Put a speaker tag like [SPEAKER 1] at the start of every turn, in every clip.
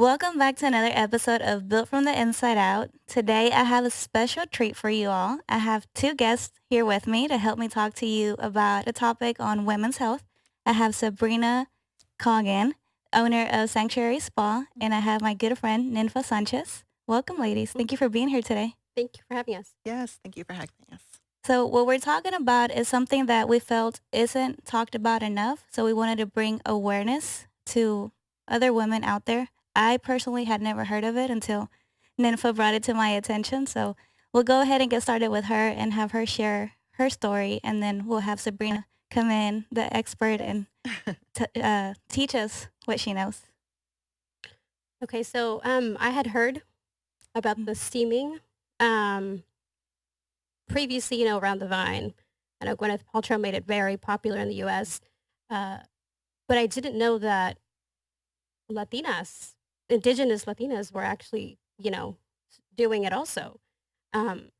[SPEAKER 1] Welcome back to another episode of Built from the Inside Out. Today I have a special treat for you all. I have two guests here with me to help me talk to you about a topic on women's health. I have Sabrina Cogin, owner of Sanctuary Spa, and I have my good friend Ninfa Sanchez. Welcome, ladies. Thank you for being here today.
[SPEAKER 2] Thank you for having us.
[SPEAKER 3] Yes, thank you for having us.
[SPEAKER 1] So what we're talking about is something that we felt isn't talked about enough. So we wanted to bring awareness to other women out there. I personally had never heard of it until Ninfa brought it to my attention. So we'll go ahead and get started with her and have her share her story. And then we'll have Sabrina come in, the expert, and teach us what she knows.
[SPEAKER 2] Okay, so I had heard about the steaming previously, around the Vine. I know Gwyneth Paltrow made it very popular in the U.S., uh, but I didn't know that Latinas, indigenous Latinas, were actually, doing it also. Um,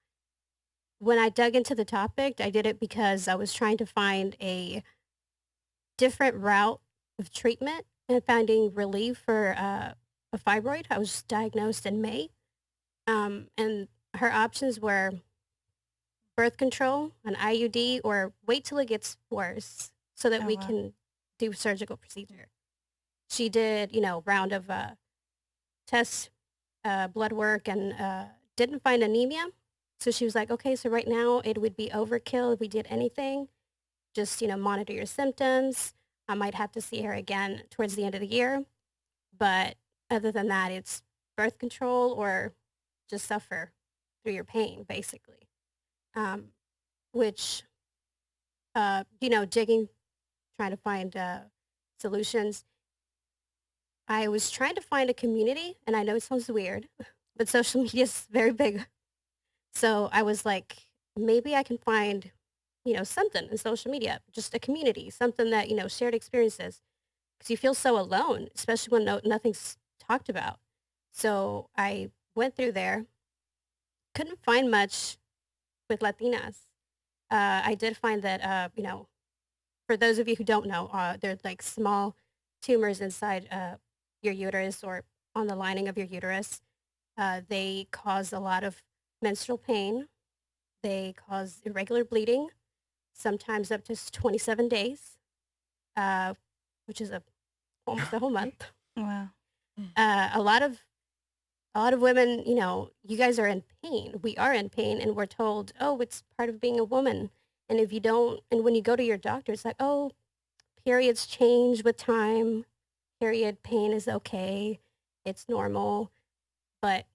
[SPEAKER 2] when I dug into the topic, I did it because I was trying to find a different route of treatment and finding relief for a fibroid. I was diagnosed in May, and her options were birth control, an IUD, or wait till it gets worse so that
[SPEAKER 1] Oh,
[SPEAKER 2] we
[SPEAKER 1] wow.
[SPEAKER 2] can do surgical procedure. She did, round of tests, blood work, and didn't find anemia. So she was like, okay, so right now it would be overkill if we did anything. Just, monitor your symptoms. I might have to see her again towards the end of the year. But other than that, it's birth control or just suffer through your pain, basically. Um, which, digging, trying to find solutions. I was trying to find a community, and I know it sounds weird, but social media is very big. So I was like, maybe I can find, something in social media, just a community, something that, shared experiences. Because you feel so alone, especially when nothing's talked about. So I went through there, couldn't find much with Latinas. I did find that, for those of you who don't know, they're like small tumors inside your uterus or on the lining of your uterus. They cause a lot of menstrual pain. They cause irregular bleeding, sometimes up to 27 days, uh, which is almost a whole month.
[SPEAKER 1] Wow.
[SPEAKER 2] A lot of women, you guys are in pain. We are in pain, and we're told, oh, it's part of being a woman. And if you don't, and when you go to your doctor, it's like, oh, periods change with time. Period pain is okay. It's normal. But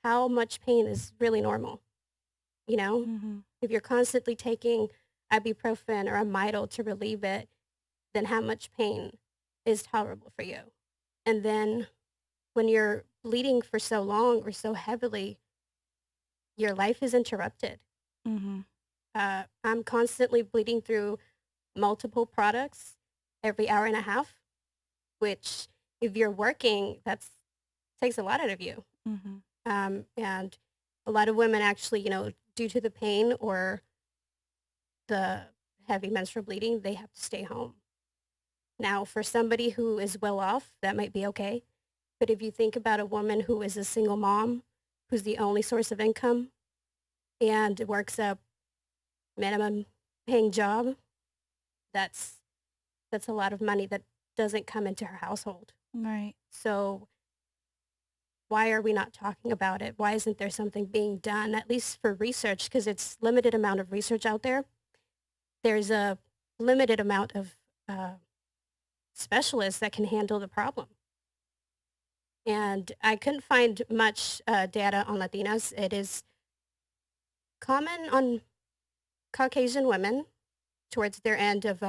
[SPEAKER 2] how much pain is really normal? You know,
[SPEAKER 1] Mm-hmm.
[SPEAKER 2] if you're constantly taking ibuprofen or a Midol to relieve it, then how much pain is tolerable for you? And then when you're bleeding for so long or so heavily, your life is interrupted.
[SPEAKER 1] Mm-hmm.
[SPEAKER 2] I'm constantly bleeding through multiple products every hour and a half, which if you're working, that's takes a lot out of you.
[SPEAKER 1] Mm-hmm.
[SPEAKER 2] And a lot of women actually, due to the pain or the heavy menstrual bleeding, they have to stay home. Now, for somebody who is well off, that might be okay. But if you think about a woman who is a single mom, who's the only source of income and works a minimum paying job, that's a lot of money that doesn't come into her household.
[SPEAKER 1] Right.
[SPEAKER 2] So why are we not talking about it? Why isn't there something being done, at least for research? Because it's limited amount of research out there. There's a limited amount of specialists that can handle the problem. And I couldn't find much data on Latinas. It is common on Caucasian women towards their end of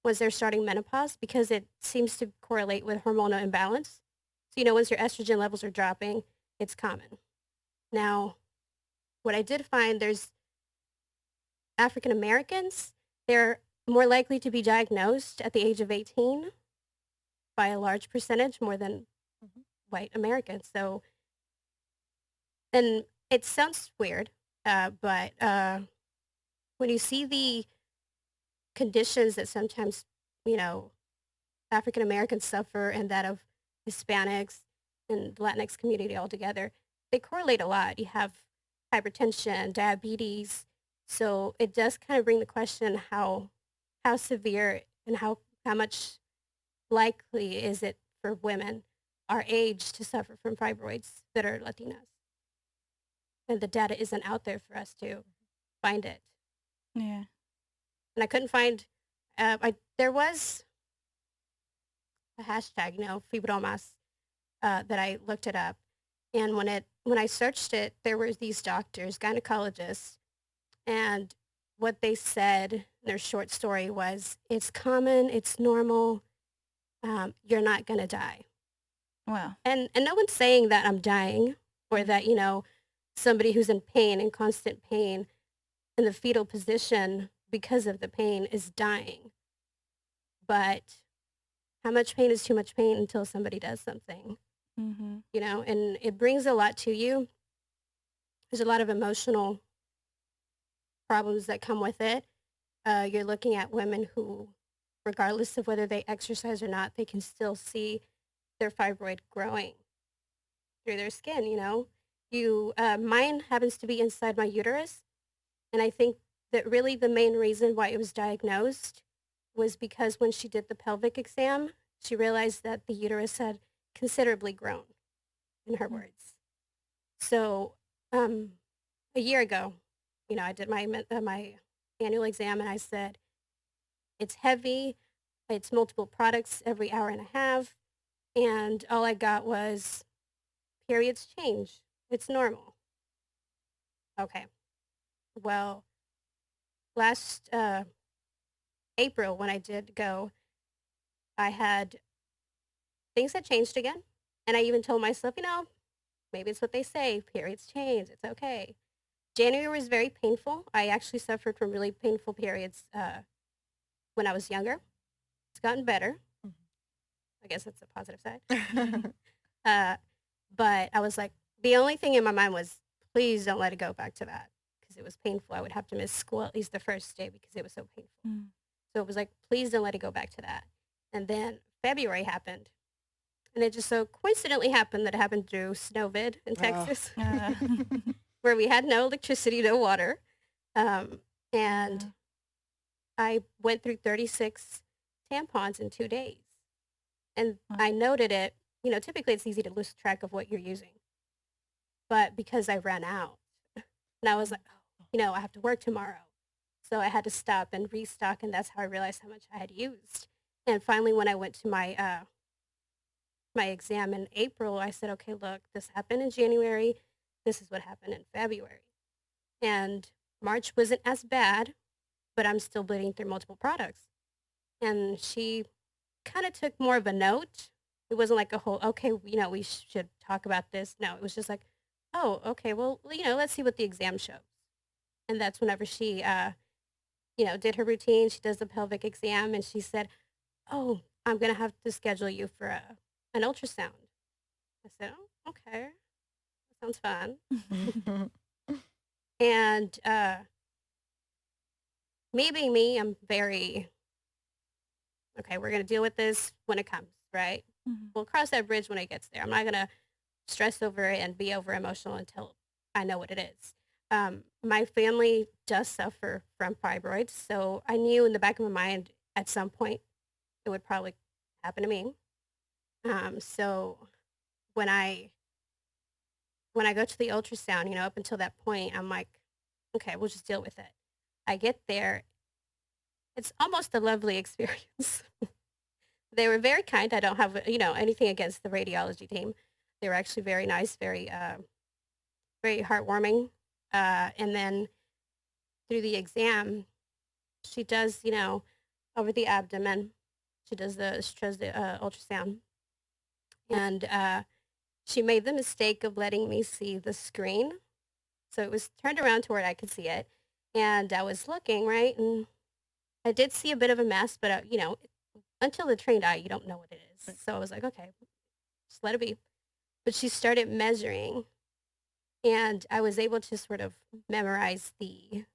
[SPEAKER 2] once they're starting menopause because it seems to correlate with hormonal imbalance. So, once your estrogen levels are dropping, it's common. Now, what I did find, there's African Americans, they're more likely to be diagnosed at the age of 18 by a large percentage more than
[SPEAKER 3] Mhm.
[SPEAKER 2] white Americans. So, and it sounds weird, but when you see the conditions that sometimes, you know, African Americans suffer and that of Hispanics, and the Latinx community altogether, they correlate a lot. You have hypertension, diabetes. So it does kind of bring the question how severe and how much likely is it for women our age to suffer from fibroids that are Latinas? And the data isn't out there for us to find it.
[SPEAKER 1] Yeah.
[SPEAKER 2] And I couldn't find. There was a hashtag, fibromas, that I looked it up, and when I searched it, there were these doctors, gynecologists, and what they said in their short story was, "It's common, it's normal, you're not gonna die."
[SPEAKER 1] Wow.
[SPEAKER 2] And no one's saying that I'm dying or that somebody who's in pain, in constant pain, in the fetal position because of the pain is dying. But how much pain is too much pain until somebody does something,
[SPEAKER 1] Mm-hmm.
[SPEAKER 2] and it brings a lot to you. There's a lot of emotional problems that come with it. You're looking at women who, regardless of whether they exercise or not, they can still see their fibroid growing through their skin. Mine happens to be inside my uterus, and I think that really the main reason why it was diagnosed was because when she did the pelvic exam, she realized that the uterus had considerably grown, in her words. So, a year ago, I did my annual exam, and I said, "It's heavy. It's multiple products every hour and a half." And all I got was, "Periods change. It's normal." Okay. Well, last April, when I did go, I had things had changed again. And I even told myself, maybe it's what they say, periods change. It's okay. January was very painful. I actually suffered from really painful periods when I was younger. It's gotten better. I guess that's a positive side. Uh, but I was like, the only thing in my mind was, please don't let it go back to that because it was painful. I would have to miss school at least the first day because it was so painful.
[SPEAKER 1] Mm.
[SPEAKER 2] So it was like, please don't let it go back to that. And then February happened. And it just so coincidentally happened that it happened through Snowvid in Texas,
[SPEAKER 1] Uh,
[SPEAKER 2] where we had no electricity, no water. And I went through 36 tampons in 2 days. And I noted it. Typically it's easy to lose track of what you're using. But because I ran out, and I was like, I have to work tomorrow. So I had to stop and restock, and that's how I realized how much I had used. And finally, when I went to my exam in April, I said, okay, look, this happened in January. This is what happened in February. And March wasn't as bad, but I'm still bleeding through multiple products. And she kind of took more of a note. It wasn't like a whole, okay, we should talk about this. No, it was just like, oh, okay, well, let's see what the exam shows. And that's whenever she, did her routine. She does the pelvic exam, and she said, oh, I'm going to have to schedule you for an ultrasound. I said, oh, okay, that sounds fun. And me being me, I'm very, okay, we're going to deal with this when it comes, right?
[SPEAKER 1] Mm-hmm.
[SPEAKER 2] We'll cross that bridge when it gets there. I'm not going to stress over it and be over emotional until I know what it is. My family does suffer from fibroids, so I knew in the back of my mind at some point it would probably happen to me. So when I go to the ultrasound, up until that point, I'm like, okay, we'll just deal with it. I get there. It's almost a lovely experience. They were very kind. I don't have, anything against the radiology team. They were actually very nice, very heartwarming. And then through the exam, she does, over the abdomen, she does the ultrasound. And she made the mistake of letting me see the screen. So it was turned around to where I could see it. And I was looking, right? And I did see a bit of a mess, but, until the trained eye, you don't know what it is. So I was like, okay, just let it be. But she started measuring, and I was able to sort of memorize the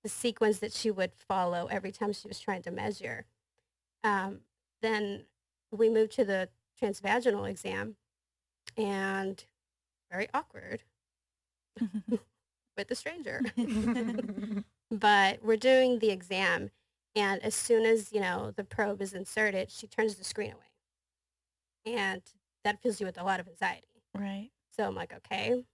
[SPEAKER 2] sequence that she would follow every time she was trying to measure. Then we moved to the transvaginal exam, and very awkward with a stranger. But we're doing the exam, and as soon as, the probe is inserted, she turns the screen away. And that fills you with a lot of anxiety.
[SPEAKER 1] Right.
[SPEAKER 2] So I'm like, okay,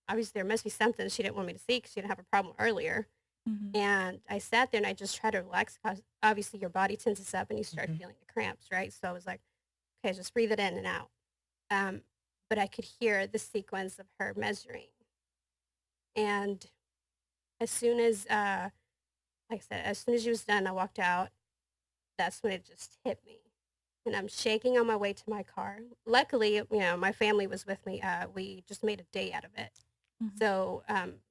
[SPEAKER 2] obviously there must be something she didn't want me to see because she didn't have a problem earlier.
[SPEAKER 1] Mhm.
[SPEAKER 2] And I sat there and I just tried to relax because obviously your body tenses up and you start
[SPEAKER 3] Mhm.
[SPEAKER 2] feeling the cramps, right? So I was like, okay, just breathe it in and out. Um, but I could hear the sequence of her measuring. And as soon as, like I said, as soon as she was done, I walked out. That's when it just hit me. And I'm shaking on my way to my car. Luckily, my family was with me. We just made a day out of it.
[SPEAKER 1] Mhm.
[SPEAKER 2] So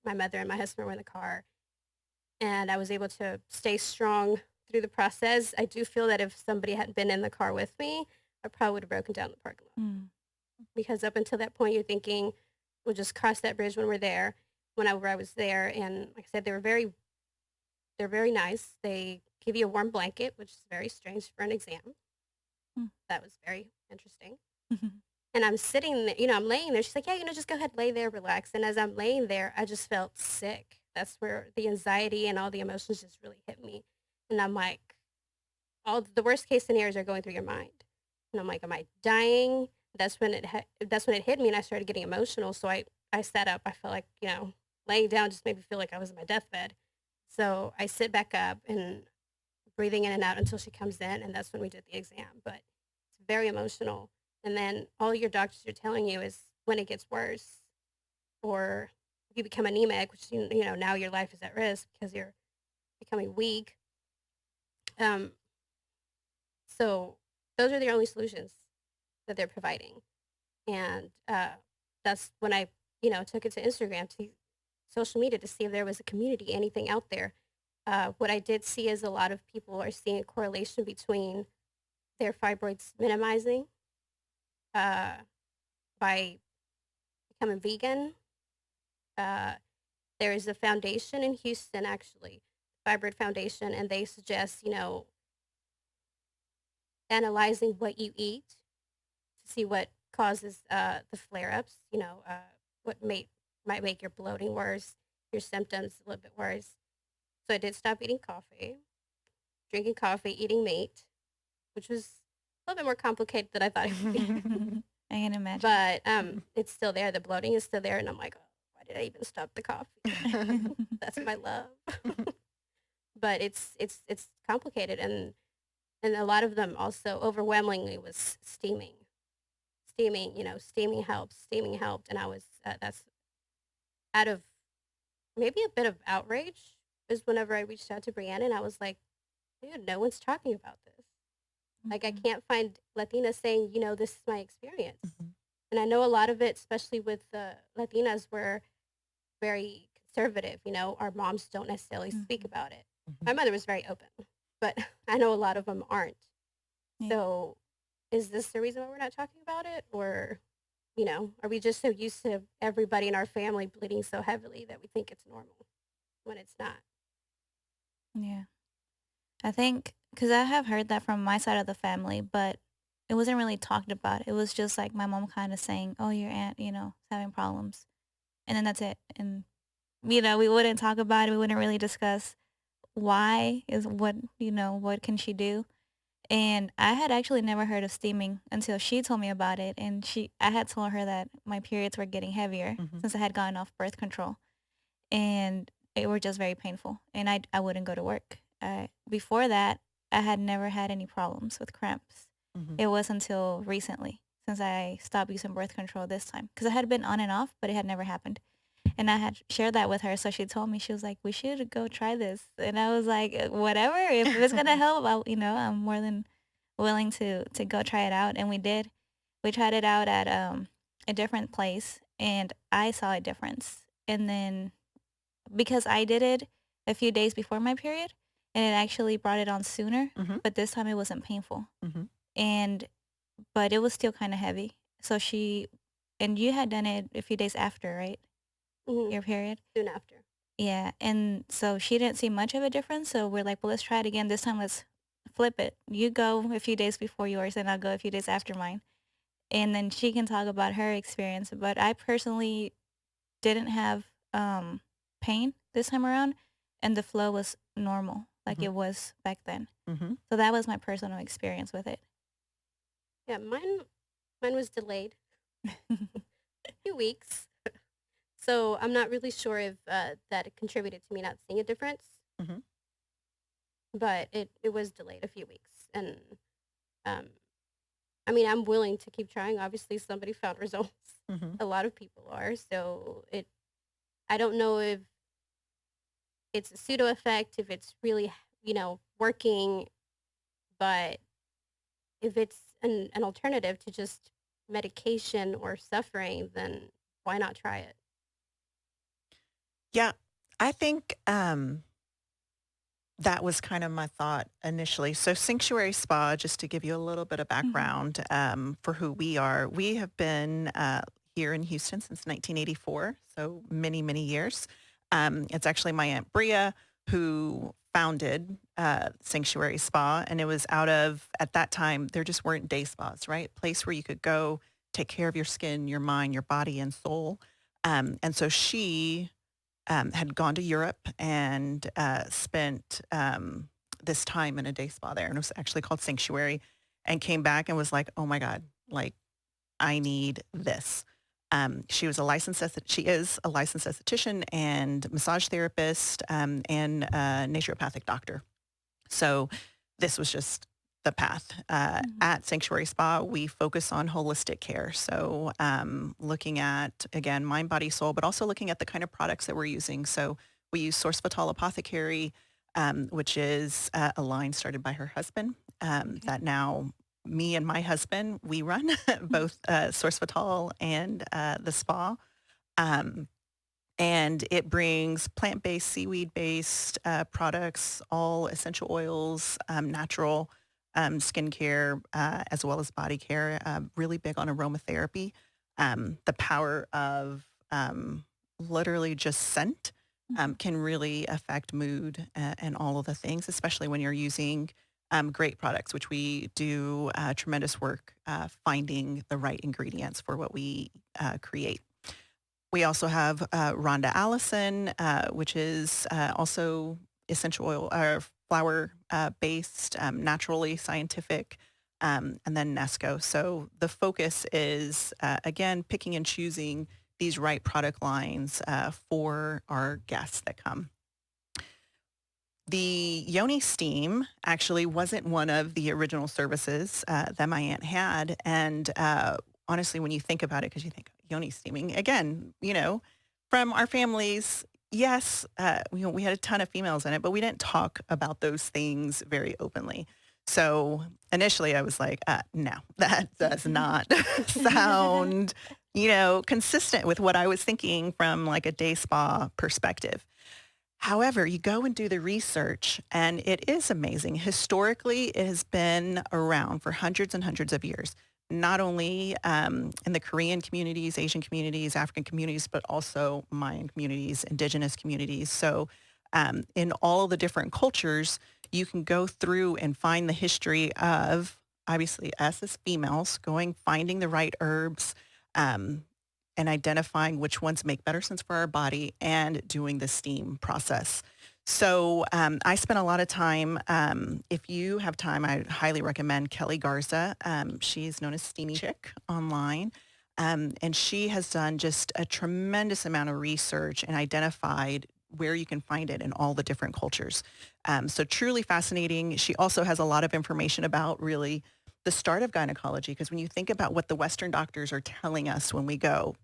[SPEAKER 2] my mother and my husband were in the car, and I was able to stay strong through the process. I do feel that if somebody hadn't been in the car with me, I probably would have broken down in the parking lot.
[SPEAKER 1] Mm.
[SPEAKER 2] Because up until that point, you're thinking, we'll just cross that bridge when we're there. Whenever I was there, and like I said, they're very nice. They give you a warm blanket, which is very strange for an exam.
[SPEAKER 1] Mm.
[SPEAKER 2] That was very interesting.
[SPEAKER 1] Mhm.
[SPEAKER 2] And I'm sitting there, I'm laying there. She's like, yeah, just go ahead, lay there, relax. And as I'm laying there, I just felt sick. That's where the anxiety and all the emotions just really hit me. And I'm like, all the worst case scenarios are going through your mind. And I'm like, am I dying? That's when it hit me, and I started getting emotional. So I sat up. I felt like, laying down just made me feel like I was in my deathbed. So I sit back up and breathing in and out until she comes in, and that's when we did the exam. But it's very emotional. And then all your doctors are telling you is when it gets worse, or if you become anemic, which now your life is at risk because you're becoming weak. Um, so those are the only solutions that they're providing, and that's when I took it to Instagram, to social media, to see if there was a community, anything out there. What I did see is a lot of people are seeing a correlation between their fibroids minimizing uh, by becoming vegan. Uh, there is a foundation in Houston, actually, Fibroid Foundation, and they suggest, analyzing what you eat to see what causes the flare ups, what might make your bloating worse, your symptoms a little bit worse. So I did stop eating coffee, drinking coffee, eating meat, which was a little bit more complicated than I thought it would be.
[SPEAKER 1] I can imagine.
[SPEAKER 2] But it's still there. The bloating is still there, and I'm like, oh, why did I even stop the coffee? That's my love. But it's complicated, and a lot of them also overwhelmingly was steaming. Steaming, steaming helps. Steaming helped, and I was that's out of maybe a bit of outrage is whenever I reached out to Brianna, and I was like, dude, no one's talking about this. Like, I
[SPEAKER 1] Mhm.
[SPEAKER 2] can't find Latinas saying, this is my experience.
[SPEAKER 3] Mhm.
[SPEAKER 2] And I know a lot of it, especially with Latinas, were very conservative. Our moms don't necessarily speak
[SPEAKER 1] Mhm.
[SPEAKER 2] about it.
[SPEAKER 3] Mhm.
[SPEAKER 2] My mother was very open, but I know a lot of them aren't.
[SPEAKER 1] Yeah.
[SPEAKER 2] So, is this the reason why we're not talking about it? Or, are we just so used to everybody in our family bleeding so heavily that we think it's normal when it's not?
[SPEAKER 1] Yeah. I think because I have heard that from my side of the family, but it wasn't really talked about. It was just like my mom kind of saying, "Oh, your aunt, is having problems," and then that's it. And we wouldn't talk about it. We wouldn't really discuss why is what can she do. And I had actually never heard of steaming until she told me about it. And I had told her that my periods were getting heavier
[SPEAKER 3] Mhm.
[SPEAKER 1] since I had gotten off birth control, and it were just very painful. And I wouldn't go to work. Before that, I had never had any problems with cramps.
[SPEAKER 3] Mhm.
[SPEAKER 1] It was until recently since I stopped using birth control this time because I had been on and off, but it had never happened. And I had shared that with her, so she told me, she was like, "We should go try this." And I was like, "Whatever, if it's gonna help, I'm more than willing to go try it out." And we did. We tried it out at a different place, and I saw a difference. And then because I did it a few days before my period, and it actually brought it on sooner,
[SPEAKER 3] Mhm.
[SPEAKER 1] but this time it wasn't painful,
[SPEAKER 3] Mhm.
[SPEAKER 1] and but it was still kind of heavy. So and you had done it a few days after, right?
[SPEAKER 2] Hmm.
[SPEAKER 1] Your period.
[SPEAKER 2] Soon after.
[SPEAKER 1] Yeah, and so she didn't see much of a difference, so we're like, "Well, let's try it again. This time, let's flip it. You go a few days before yours, and I'll go a few days after mine." and then she can talk about her experience. But I personally didn't have pain this time around, and the flow was normal, like
[SPEAKER 3] Mhm.
[SPEAKER 1] it was back then.
[SPEAKER 3] Mhm.
[SPEAKER 1] So that was my personal experience with it.
[SPEAKER 2] Yeah, mine was delayed a few weeks. So I'm not really sure if that contributed to me not seeing a difference,
[SPEAKER 3] Mhm.
[SPEAKER 2] but it was delayed a few weeks. And um, I mean, I'm willing to keep trying. Obviously, somebody found results.
[SPEAKER 3] Mhm.
[SPEAKER 2] A lot of people are. So I don't know if it's a pseudo effect, if it's really, working, but if it's an alternative to just medication or suffering, then why not try it?
[SPEAKER 3] Yeah, I think that was kind of my thought initially. So, Sanctuary Spa, just to give you a little bit of
[SPEAKER 1] Mhm.
[SPEAKER 3] background for who we are, we have been here in Houston since 1984, so many, many years. It's actually my Aunt Bria who founded Sanctuary Spa, and it was out of, at that time, there just weren't day spas, right? Place where you could go take care of your skin, your mind, your body, and soul. And so she had gone to Europe and spent this time in a day spa there. And it was actually called Sanctuary, and came back and was like, oh my God, like, I need this. She was a licensed, she is a licensed esthetician and massage therapist and a naturopathic doctor. So this was just the path.
[SPEAKER 1] Mhm.
[SPEAKER 3] At Sanctuary Spa, we focus on holistic care. So looking at, again, mind, body, soul, but also looking at the kind of products that we're using. So we use Source Vital Apothecary, which is a line started by her husband
[SPEAKER 1] Okay.
[SPEAKER 3] that now me and my husband, we run
[SPEAKER 1] Mhm.
[SPEAKER 3] both Source Vital and the spa. Um, and it brings plant-based, seaweed-based products, all essential oils, natural skincare, as well as body care. Really big on aromatherapy. The power of literally just scent
[SPEAKER 1] Mhm.
[SPEAKER 3] can really affect mood and all of the things, especially when you're using great products, which we do tremendous work finding the right ingredients for what we create. We also have Rhonda Allison, which is also essential oil or flower based, naturally scientific, and then Nesco. So the focus is, again, picking and choosing these right product lines for our guests that come. The Yoni steam actually wasn't one of the original services that my aunt had. And honestly, when you think about it, because you think Yoni steaming, again, from our families, yes, we had a ton of females in it, but we didn't talk about those things very openly. So initially I was like, no, that does not sound, consistent with what I was thinking from like a day spa perspective. However, you go and do the research, and it is amazing. Historically, it has been around for hundreds and hundreds of years, not only in the Korean communities, Asian communities, African communities, but also Mayan communities, indigenous communities. So in all the different cultures, you can go through and find the history of, obviously, us as females, finding the right herbs, um, and identifying which ones make better sense for our body and doing the steam process. So I spent a lot of time. If you have time, I highly recommend Kelly Garza. She's known as Steamy Chick online. And she has done just a tremendous amount of research and identified where you can find it in all the different cultures. So truly fascinating. She also has a lot of information about really the start of gynecology, because when you think about what the Western doctors are telling us when we go,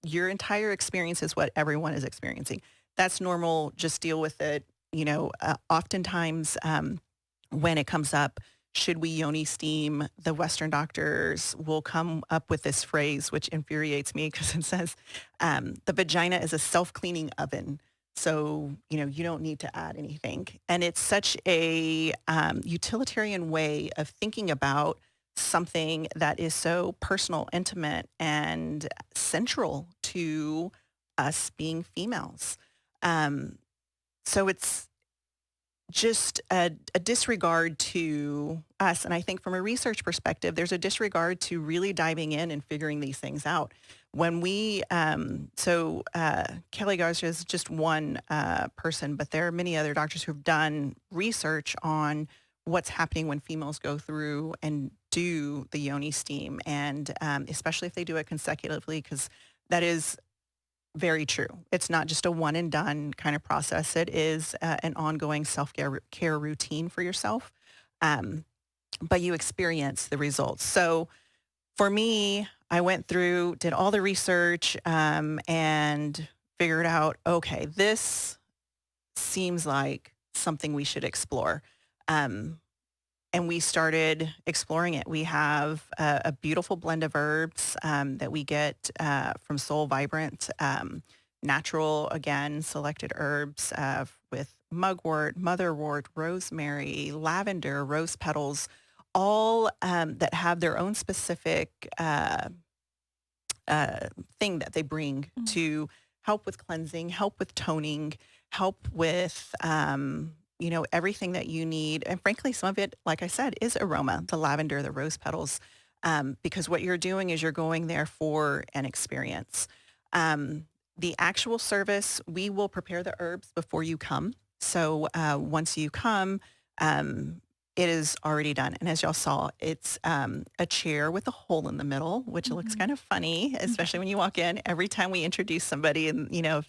[SPEAKER 3] your entire experience is what everyone is experiencing. That's normal. Just deal with it. Oftentimes when it comes up, should we yoni steam? The Western doctors will come up with this phrase, which infuriates me because it says the vagina is a self-cleaning oven. So, you don't need to add anything. And it's such a utilitarian way of thinking about something that is so personal, intimate, and central to us being females. Um, so just a disregard to us. And I think from a research perspective, there's a disregard to really diving in and figuring these things out. When we, Kelly Garza is just one person, but there are many other doctors who've done research on what's happening when females go through and do the Yoni steam. And especially if they do it consecutively, because that is very true. It's not just a one and done kind of process. It is an ongoing self-care routine for yourself, but you experience the results. So for me, I went through, did all the research, and figured out, okay, this seems like something we should explore. And we started exploring it. We have a beautiful blend of herbs that we get from Soul Vibrant, natural, again, selected herbs with mugwort, motherwort, rosemary, lavender, rose petals, all that have their own specific thing that they bring to help with cleansing, help with toning, help with everything that you need. And frankly, some of it, like I said, is aroma, the lavender, the rose petals, because what you're doing is you're going there for an experience. The actual service, we will prepare the herbs before you come. So once you come, it is already done. And as y'all saw, it's a chair with a hole in the middle, which looks kind of funny, especially when you walk in. Every time we introduce somebody, and a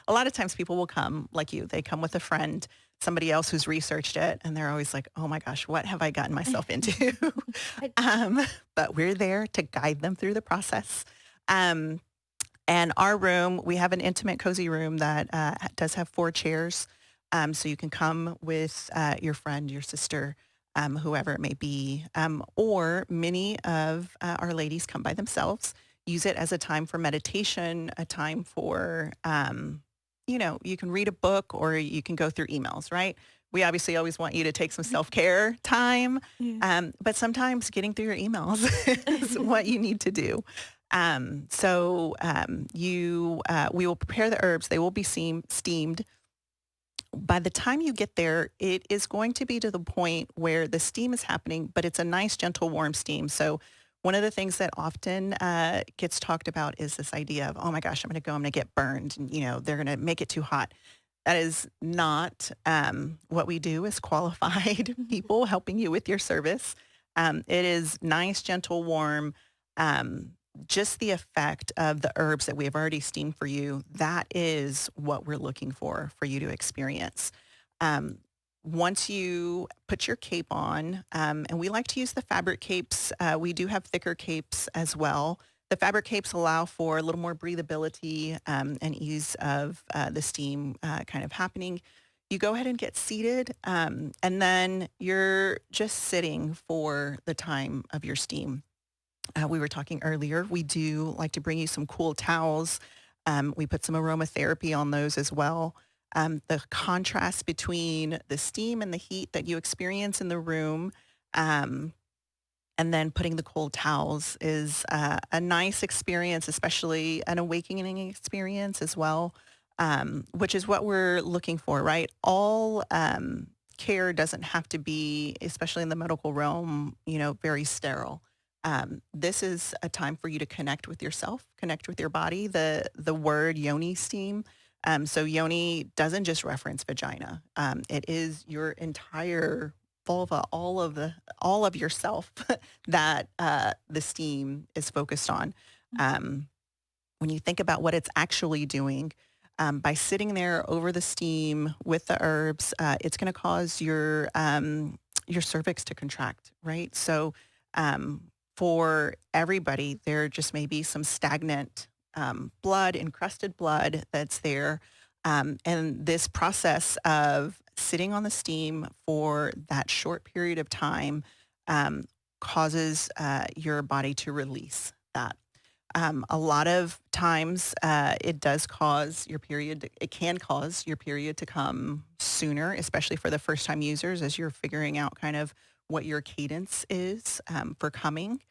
[SPEAKER 3] lot of times people will come like you, they come with a friend, somebody else who's researched it, and they're always like, oh my gosh, what have I gotten myself into? But we're there to guide them through the process. And our room, we have an intimate, cozy room that does have 4 chairs. So you can come with your friend, your sister, whoever it may be. Or many of our ladies come by themselves, use it as a time for meditation, a time for, you can read a book or you can go through emails, right? We obviously always want you to take some self-care time, but sometimes getting through your emails is what you need to do. We will prepare the herbs. They will be steamed. By the time you get there, it is going to be to the point where the steam is happening, but it's a nice, gentle, warm steam. So one of the things that often gets talked about is this idea of, oh my gosh, I'm going to get burned. And, they're going to make it too hot. That is not what we do as qualified people helping you with your service. It is nice, gentle, warm. Just the effect of the herbs that we have already steamed for you, that is what we're looking for you to experience. Once you put your cape on, and we like to use the fabric capes, we do have thicker capes as well. The fabric capes allow for a little more breathability and ease of the steam kind of happening. You go ahead and get seated, and then you're just sitting for the time of your steam. We were talking earlier, we do like to bring you some cool towels. We put some aromatherapy on those as well. The contrast between the steam and the heat that you experience in the room, and then putting the cold towels is a nice experience, especially an awakening experience as well, which is what we're looking for, right? All care doesn't have to be, especially in the medical realm, very sterile. This is a time for you to connect with yourself, connect with your body. The word Yoni steam. So Yoni doesn't just reference vagina. It is your entire vulva, all of yourself that the steam is focused on. When you think about what it's actually doing, by sitting there over the steam with the herbs, it's going to cause your cervix to contract, right? So for everybody, there just may be some stagnant blood, encrusted blood that's there. And this process of sitting on the steam for that short period of time causes your body to release that. A lot of times it does cause your period, it can cause your period to come sooner, especially for the first time users as you're figuring out kind of what your cadence is for coming.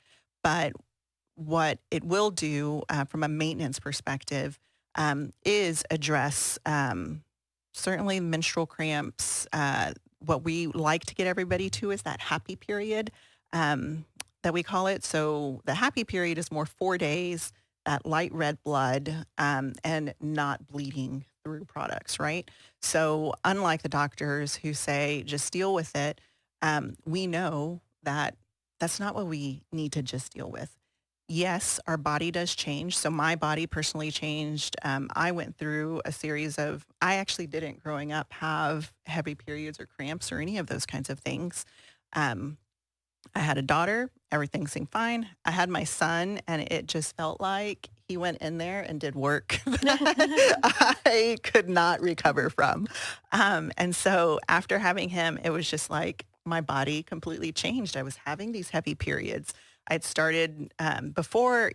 [SPEAKER 3] But what it will do from a maintenance perspective is address certainly menstrual cramps, what we like to get everybody to is that happy period that we call it. So the happy period is more 4 days, that light red blood, and not bleeding through products, right? So unlike the doctors who say just deal with it, we know that that's not what we need to just deal with. Yes, our body does change. So my body personally changed. I went through a series of, I actually didn't growing up have heavy periods or cramps or any of those kinds of things. Um, I had a daughter, everything seemed fine. I had my son, and it just felt like he went in there and did work that I could not recover from. And so after having him, it was just like my body completely changed. I was having these heavy periods. I'd started before,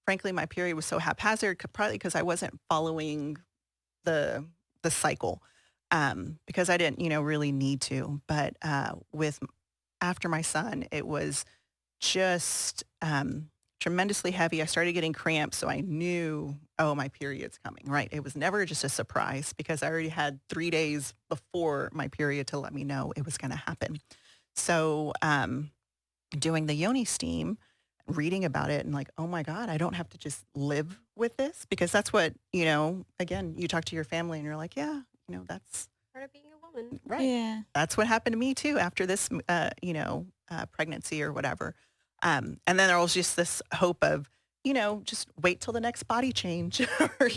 [SPEAKER 3] frankly, my period was so haphazard, probably because I wasn't following the the cycle because I didn't, really need to. But with after my son, it was just tremendously heavy. I started getting cramps, so I knew, oh, my period's coming, right? It was never just a surprise because I already had 3 days before my period to let me know it was going to happen. So doing the Yoni steam, reading about it and like, oh my God, I don't have to just live with this because that's what, again, you talk to your family and you're like, yeah, that's
[SPEAKER 2] Part of being a woman.
[SPEAKER 3] right.
[SPEAKER 1] Yeah.
[SPEAKER 3] That's what happened to me too after this, pregnancy or whatever. And then there was just this hope of, just wait till the next body change or,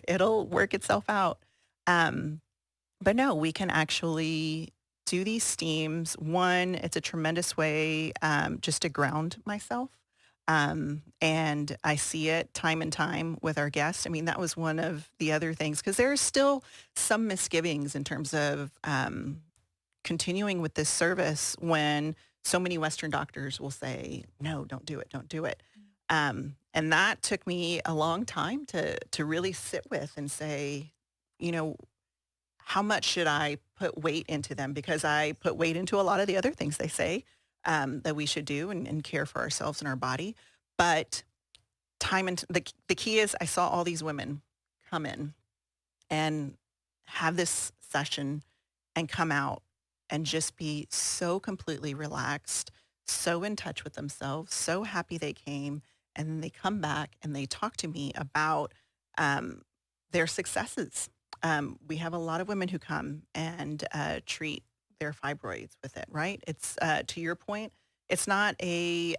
[SPEAKER 3] it'll work itself out. But no, we can actually do these steams. One, it's a tremendous way just to ground myself. And I see it time and time with our guests. I mean, that was one of the other things because there are still some misgivings in terms of continuing with this service when so many Western doctors will say, no, don't do it, don't do it. And that took me a long time to really sit with and say, how much should I put weight into them? Because I put weight into a lot of the other things they say that we should do and care for ourselves and our body. But time and the key is I saw all these women come in and have this session and come out and just be so completely relaxed, so in touch with themselves, so happy they came. And then they come back and they talk to me about um, their successes. We have a lot of women who come and treat their fibroids with it, right? It's to your point, it's not a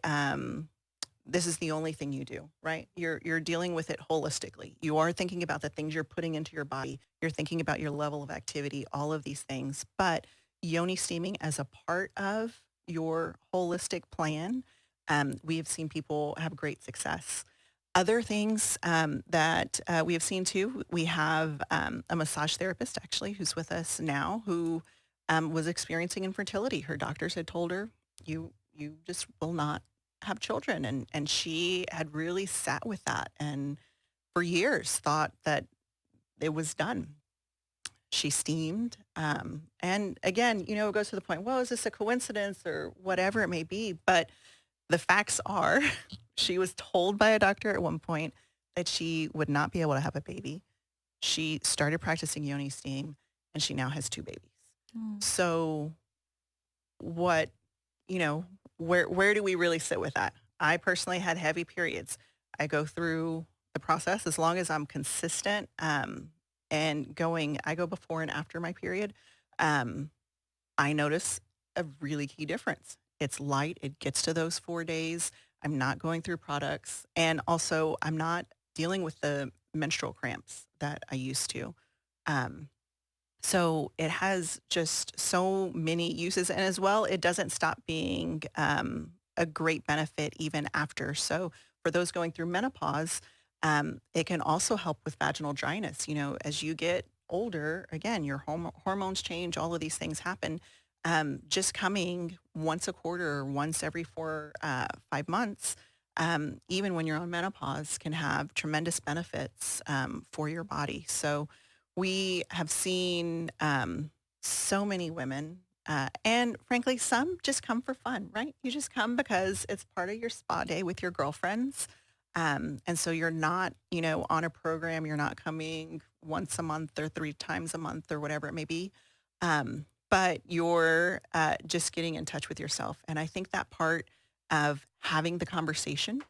[SPEAKER 3] this is the only thing you do, right? You're dealing with it holistically. You are thinking about the things you're putting into your body. You're thinking about your level of activity, all of these things. But yoni steaming as a part of your holistic plan, we have seen people have great success. Other things that we have seen too, we have a massage therapist actually who's with us now who was experiencing infertility. Her doctors had told her, you just will not have children. And she had really sat with that and for years thought that it was done. She steamed. And again, it goes to the point, well, is this a coincidence or whatever it may be? But the facts are she was told by a doctor at one point that she would not be able to have a baby. She started practicing yoni steam and she now has 2 babies.
[SPEAKER 1] Mm.
[SPEAKER 3] So what, where do we really sit with that? I personally had heavy periods. I go through the process as long as I'm consistent and I go before and after my period. I notice a really key difference. It's light. It gets to those 4 days. I'm not going through products. And also I'm not dealing with the menstrual cramps that I used to. So it has just so many uses. And as well, it doesn't stop being a great benefit even after. So for those going through menopause, it can also help with vaginal dryness. As you get older, again, your hormones change, all of these things happen. Just coming once a quarter or once every 5 months, even when you're on menopause, can have tremendous benefits for your body. So we have seen so many women, and frankly, some just come for fun, right? You just come because it's part of your spa day with your girlfriends. And so you're not, on a program, you're not coming once a month or 3 times a month or whatever it may be. but you're just getting in touch with yourself. And I think that part of having the conversation,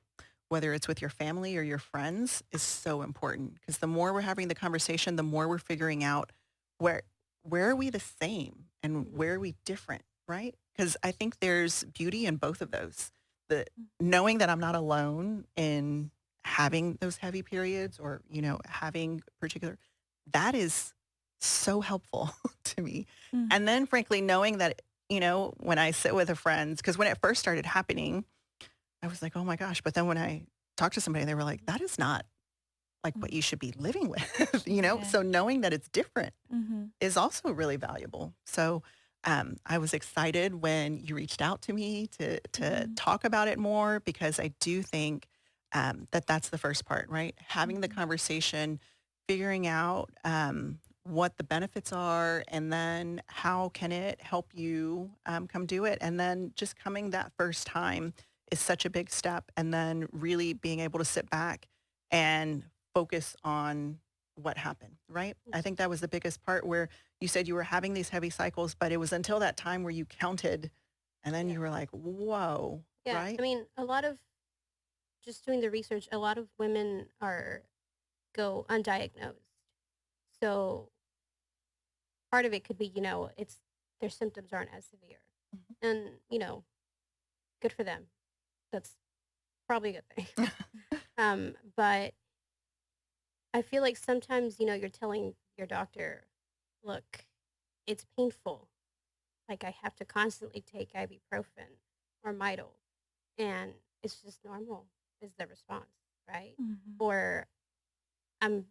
[SPEAKER 3] whether it's with your family or your friends, is so important, because the more we're having the conversation, the more we're figuring out where where are we the same and
[SPEAKER 2] Mhm.
[SPEAKER 3] where are we different, right? Because I think there's beauty in both of those. The knowing that I'm not alone in having those heavy periods, or having particular, that is so helpful to me.
[SPEAKER 1] Mm.
[SPEAKER 3] And then frankly knowing that, when I sit with a friend, because when it first started happening, I was like, oh my gosh. But then when I talked to somebody, they were like, that is not like
[SPEAKER 1] Mm.
[SPEAKER 3] what you should be living with,
[SPEAKER 1] Yeah.
[SPEAKER 3] So knowing that it's different
[SPEAKER 1] Mhm.
[SPEAKER 3] is also really valuable. So I was excited when you reached out to me to
[SPEAKER 1] Mhm.
[SPEAKER 3] talk about it more, because I do think that that's the first part, right? Having the
[SPEAKER 1] Mhm.
[SPEAKER 3] conversation, figuring out what the benefits are, and then how can it help you come do it. And then just coming that first time is such a big step. And then really being able to sit back and focus on what happened, right? I think that was the biggest part, where you said you were having these heavy cycles, but it was until that time where you counted and then
[SPEAKER 2] Yeah.
[SPEAKER 3] you were like, whoa,
[SPEAKER 2] Yeah. I
[SPEAKER 3] right?
[SPEAKER 2] mean, a lot of just doing the research, a lot of women are go undiagnosed. So part of it could be, it's their symptoms aren't as severe. And, good for them. That's probably a good thing. But I feel like sometimes, you're telling your doctor, look, it's painful. Like I have to constantly take ibuprofen or Midol, and it's just normal is the response, right?
[SPEAKER 1] Mhm.
[SPEAKER 2] Or I'm,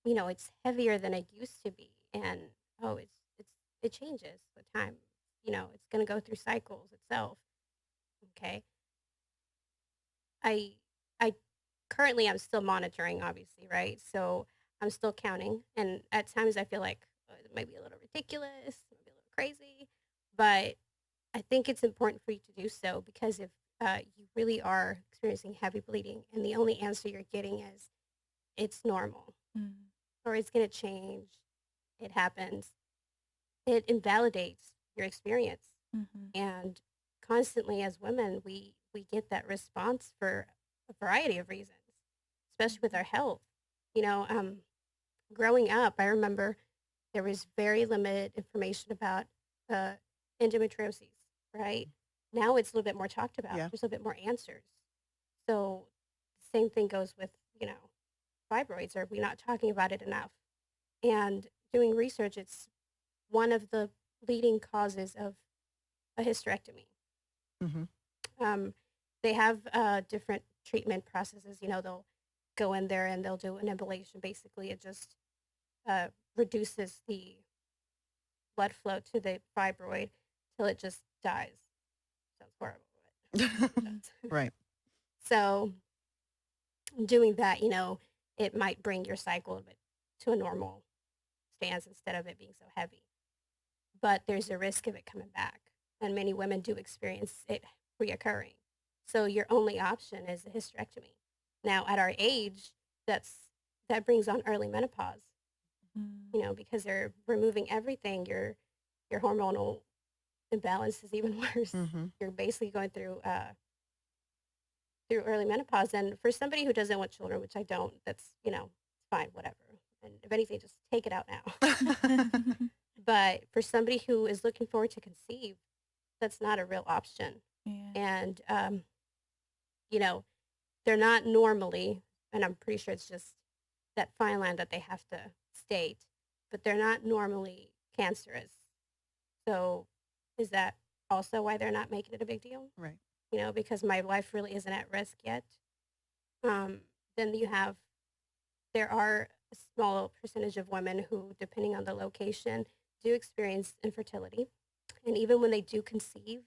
[SPEAKER 2] it's heavier than it used to be, and oh, it changes with time. It's going to go through cycles itself. Okay, I I currently I'm still monitoring, obviously, right? So I'm still counting, and at times I feel like it might be a little ridiculous, it might be a little crazy, but I think it's important for you to do so, because if you really are experiencing heavy bleeding and the only answer you're getting is it's normal
[SPEAKER 1] Mhm.
[SPEAKER 2] or it's going to change, it happens, it invalidates your experience.
[SPEAKER 1] Mhm.
[SPEAKER 2] And constantly as women, we get that response for a variety of reasons, especially with our health. You know, um, Growing up, I remember there was very limited information about uh, endometriosis, right? Now it's a little bit more talked about.
[SPEAKER 3] Yeah.
[SPEAKER 2] There's a little bit more answers. So the same thing goes with, fibroids. Are we not talking about it enough? And doing research, it's one of the leading causes of a hysterectomy.
[SPEAKER 3] Hmm.
[SPEAKER 2] Um, they have different treatment processes. They'll go in there and they'll do an ablation. Basically, it just reduces the blood flow to the fibroid till it just dies. Sounds horrible, but it
[SPEAKER 1] Mhm.
[SPEAKER 2] does.
[SPEAKER 3] Right.
[SPEAKER 2] So doing that, it might bring your cycle a bit to a normal stance instead of it being so heavy. But there's a risk of it coming back, and many women do experience it reoccurring. So your only option is a hysterectomy. Now, at our age, that brings on early menopause.
[SPEAKER 1] Mhm.
[SPEAKER 2] Because they're removing everything. Your hormonal imbalance is even worse.
[SPEAKER 3] Hmm.
[SPEAKER 2] You're basically going through early menopause, and for somebody who doesn't want children, which I don't, that's fine, whatever. And if anything, just take it out now. But for somebody who is looking forward to conceive, that's not a real option.
[SPEAKER 1] Yeah.
[SPEAKER 2] And you know, they're not normally, and I'm pretty sure it's just that fine line that they have to state, but they're not normally cancerous. So is that also why they're not making it a big deal?
[SPEAKER 3] Right.
[SPEAKER 2] Because my wife really isn't at risk yet. Um, then there are a small percentage of women who, depending on the location, do experience infertility. And even when they do conceive,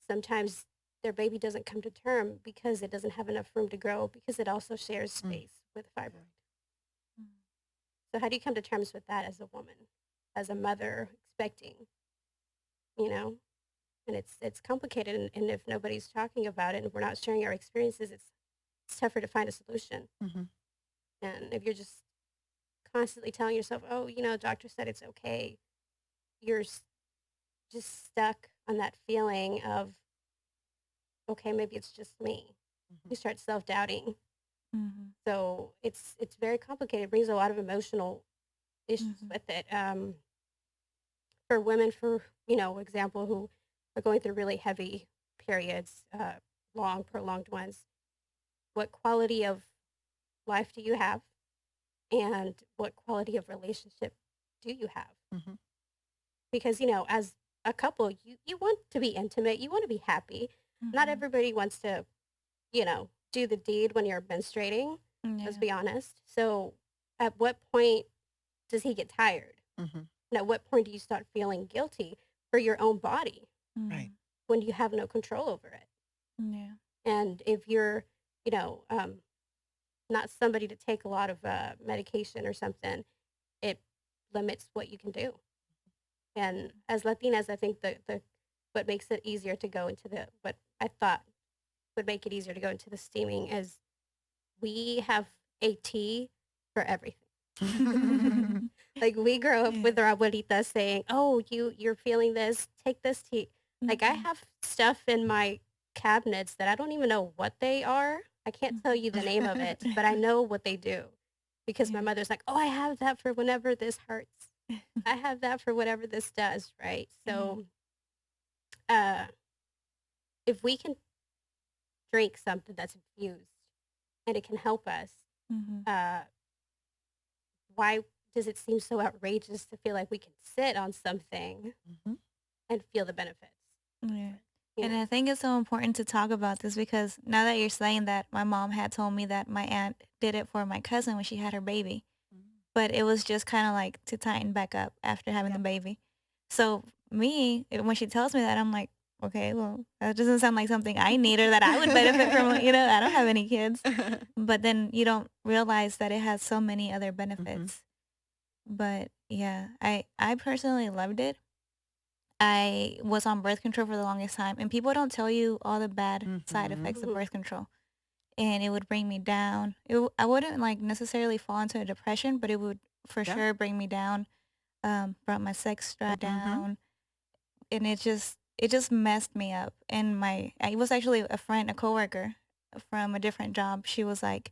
[SPEAKER 2] sometimes their baby doesn't come to term because it doesn't have enough room to grow, because it also shares
[SPEAKER 3] Mm.
[SPEAKER 2] space with fibroid.
[SPEAKER 1] Mm.
[SPEAKER 2] So how do you come to terms with that as a woman, as a mother expecting, you know? And it's complicated, and if nobody's talking about it and we're not sharing our experiences, it's tougher to find a solution.
[SPEAKER 3] Hmm.
[SPEAKER 2] And if you're just constantly telling yourself, oh, doctor said it's okay, you're just stuck on that feeling of, okay, maybe it's just me.
[SPEAKER 3] Mhm.
[SPEAKER 2] You start self-doubting.
[SPEAKER 1] Mhm.
[SPEAKER 2] So it's very complicated. It brings a lot of emotional issues
[SPEAKER 1] Mhm.
[SPEAKER 2] with it. For women, for example, who are going through really heavy periods, long, prolonged ones, what quality of life do you have, and what quality of relationship do you have?
[SPEAKER 3] Mhm.
[SPEAKER 2] Because as a couple, you want to be intimate, you want to be happy. Not
[SPEAKER 1] Mhm.
[SPEAKER 2] everybody wants to do the deed when you're menstruating. Let's
[SPEAKER 1] Yeah.
[SPEAKER 2] be honest. So, at what point does he get tired?
[SPEAKER 3] Mhm.
[SPEAKER 2] And at what point do you start feeling guilty for your own body
[SPEAKER 3] Right.
[SPEAKER 1] Mhm.
[SPEAKER 2] when you have no control over it?
[SPEAKER 1] Yeah.
[SPEAKER 2] And if you're, you know, um, not somebody to take a lot of medication or something, it limits what you can do. And as Latinas, I think the what makes it easier to go into the what I thought would make it easier to go into the steaming is we have a tea for everything. Like we grow up
[SPEAKER 1] Yeah.
[SPEAKER 2] with our abuelitas saying, "Oh, you're feeling this, take this tea." Like I
[SPEAKER 1] Mhm.
[SPEAKER 2] have stuff in my cabinets that I don't even know what they are. I can't tell
[SPEAKER 1] Mhm.
[SPEAKER 2] you the name of it, but I know what they do because my
[SPEAKER 1] Yeah.
[SPEAKER 2] mother's like, "Oh, I have that for whenever this hurts. I have that for whatever this does." Right?
[SPEAKER 1] Yeah.
[SPEAKER 2] So, uh, if we can drink something that's infused and it can help us,
[SPEAKER 1] Mhm.
[SPEAKER 2] uh, why does it seem so outrageous to feel like we can sit on something
[SPEAKER 3] Mhm.
[SPEAKER 2] and feel the benefits?
[SPEAKER 1] Yeah.
[SPEAKER 3] Right.
[SPEAKER 2] You
[SPEAKER 1] And
[SPEAKER 2] know?
[SPEAKER 1] I think it's so important to talk about this because now that you're saying that, my mom had told me that my aunt did it for my cousin when she had her baby,
[SPEAKER 3] Mm.
[SPEAKER 1] but it was just kind of like to tighten back up after having the
[SPEAKER 2] Yeah.
[SPEAKER 1] baby. So when she tells me that, I'm like, okay, well, that doesn't sound like something I need or that I would benefit from. I don't have any kids, but then you don't realize that it has so many other
[SPEAKER 3] Mhm.
[SPEAKER 1] benefits. But yeah, I personally loved it. I was on birth control for the longest time, and people don't tell you all the bad side
[SPEAKER 3] Mhm.
[SPEAKER 1] effects of
[SPEAKER 2] Mhm.
[SPEAKER 1] birth control. And it would bring me down. I wouldn't like necessarily fall into a depression, but it would for
[SPEAKER 3] Yeah.
[SPEAKER 1] sure bring me down. Brought my sex drive
[SPEAKER 3] Mhm.
[SPEAKER 1] down, and it just messed me up. And it was actually a friend, a coworker from a different job. She was like,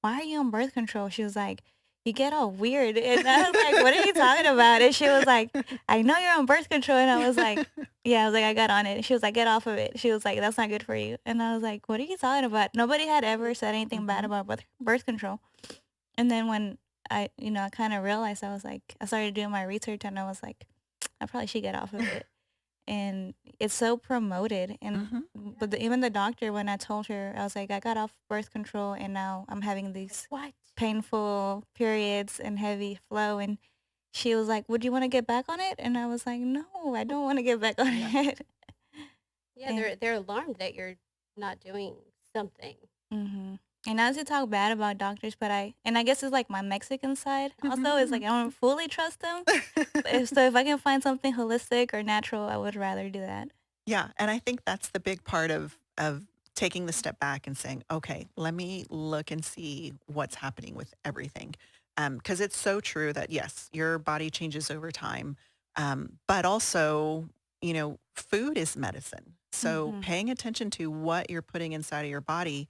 [SPEAKER 1] "Why are you on birth control?" She was like, "You get all weird." And I was like, "What are you talking about?" And she was like, "I know you're on birth control." And I was like, "Yeah." I was like, "I got on it." And she was like, "Get off of it." She was like, "That's not good for you." And I was like, "What are you talking about?" Nobody had ever said anything bad
[SPEAKER 3] Mhm.
[SPEAKER 1] about birth control. And then when I kind of realized, I started doing my research and I was like, I probably should get off of it. And it's so promoted. And
[SPEAKER 3] Mhm.
[SPEAKER 2] Yeah.
[SPEAKER 1] even the doctor, when I told her, I was like, I got off birth control and now I'm having
[SPEAKER 2] Like
[SPEAKER 1] these
[SPEAKER 2] what?
[SPEAKER 1] painful periods and heavy flow. And she was like, would you want to get back on it? And I was like, no, I don't want to get back on
[SPEAKER 3] Yeah.
[SPEAKER 1] it.
[SPEAKER 2] Yeah,
[SPEAKER 1] And
[SPEAKER 2] they're alarmed that you're not doing something.
[SPEAKER 1] hmm and not to talk bad about doctors, but I guess it's like my Mexican side also is like I don't fully trust them. If I can find something holistic or natural, I would rather do that.
[SPEAKER 3] Yeah, and I think that's the big part of taking the step back and saying, "Okay, let me look and see what's happening with everything." Because it's so true that yes, your body changes over time, but also, food is medicine. So
[SPEAKER 1] Mhm.
[SPEAKER 3] paying attention to what you're putting inside of your body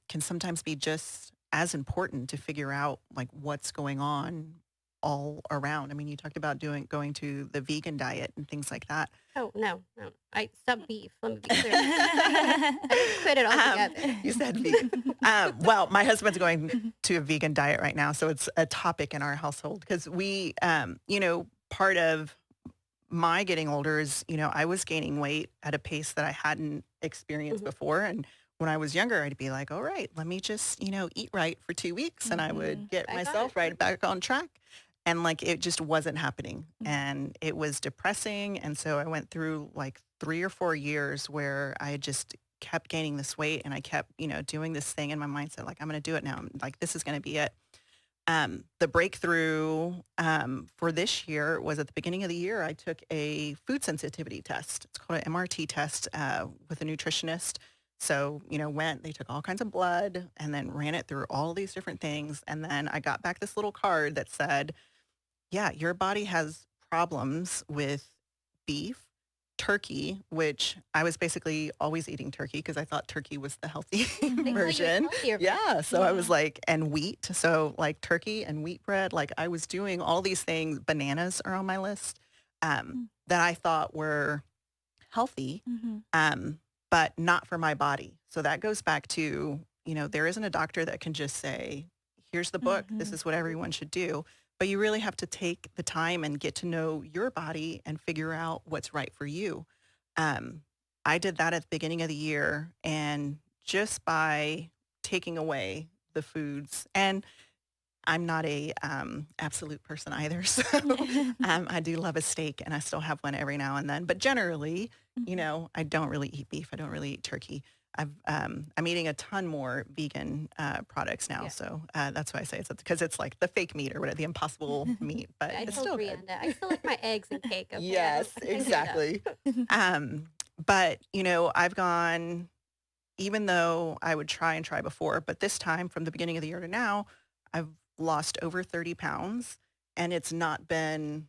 [SPEAKER 3] can sometimes be just as important to figure out like what's going on all around. I mean, you talked about going to the vegan diet and things like that.
[SPEAKER 2] Oh no, no. I stopped beef. Let me be clear. I didn't quit it
[SPEAKER 3] Um,
[SPEAKER 2] altogether.
[SPEAKER 3] you said vegan. Well, my husband's going to a vegan diet right now, so it's a topic in our household because part of my getting older is, I was gaining weight at a pace that I hadn't experienced
[SPEAKER 2] Mhm.
[SPEAKER 3] before. And when I was younger, I'd be like, all right, let me just, eat right for 2 weeks and I would
[SPEAKER 1] Mhm.
[SPEAKER 3] get
[SPEAKER 2] Back on it.
[SPEAKER 3] myself right back on track. And like, it just wasn't happening.
[SPEAKER 1] Mhm.
[SPEAKER 3] And it was depressing. And so I went through like 3 or 4 years where I just kept gaining this weight and I kept, doing this thing in my mindset, like, I'm going to do it now. Like, this is going to be it. The breakthrough for this year was at the beginning of the year. I took a food sensitivity test. It's called an MRT test with a nutritionist. So, they took all kinds of blood and then ran it through all these different things. And then I got back this little card that said, yeah, your body has problems with beef, turkey, which I was basically always eating turkey because I thought turkey was the healthy
[SPEAKER 2] They tell you it's
[SPEAKER 3] version.
[SPEAKER 2] healthier.
[SPEAKER 3] Yeah. So I was
[SPEAKER 1] Yeah.
[SPEAKER 3] like, and wheat. So like turkey and wheat bread, like I was doing all these things. Bananas are on my list that I thought were healthy,
[SPEAKER 1] Mm-hmm.
[SPEAKER 3] but not for my body. So that goes back to, there isn't a doctor that can just say, here's the book, this is what everyone should do. But you really have to take the time and get to know your body and figure out what's right for you. Um, I did that at the beginning of the year, and just by taking away the foods, and I'm not a absolute person either. So I do love a steak, and I still have one every now and then. But generally, I don't really eat beef. I don't really eat turkey. I'm eating a ton more vegan products now.
[SPEAKER 2] Yeah.
[SPEAKER 3] So that's why I say it's because it's like the fake meat or whatever, the impossible meat, but
[SPEAKER 2] I
[SPEAKER 3] it's
[SPEAKER 2] told
[SPEAKER 3] still good.
[SPEAKER 2] Brianna, I still like my eggs and cake. Okay,
[SPEAKER 3] Yes,
[SPEAKER 2] I can't do that.
[SPEAKER 3] exactly. But, I've gone, even though I would try and try before, but this time from the beginning of the year to now, I've lost over 30 pounds, and it's not been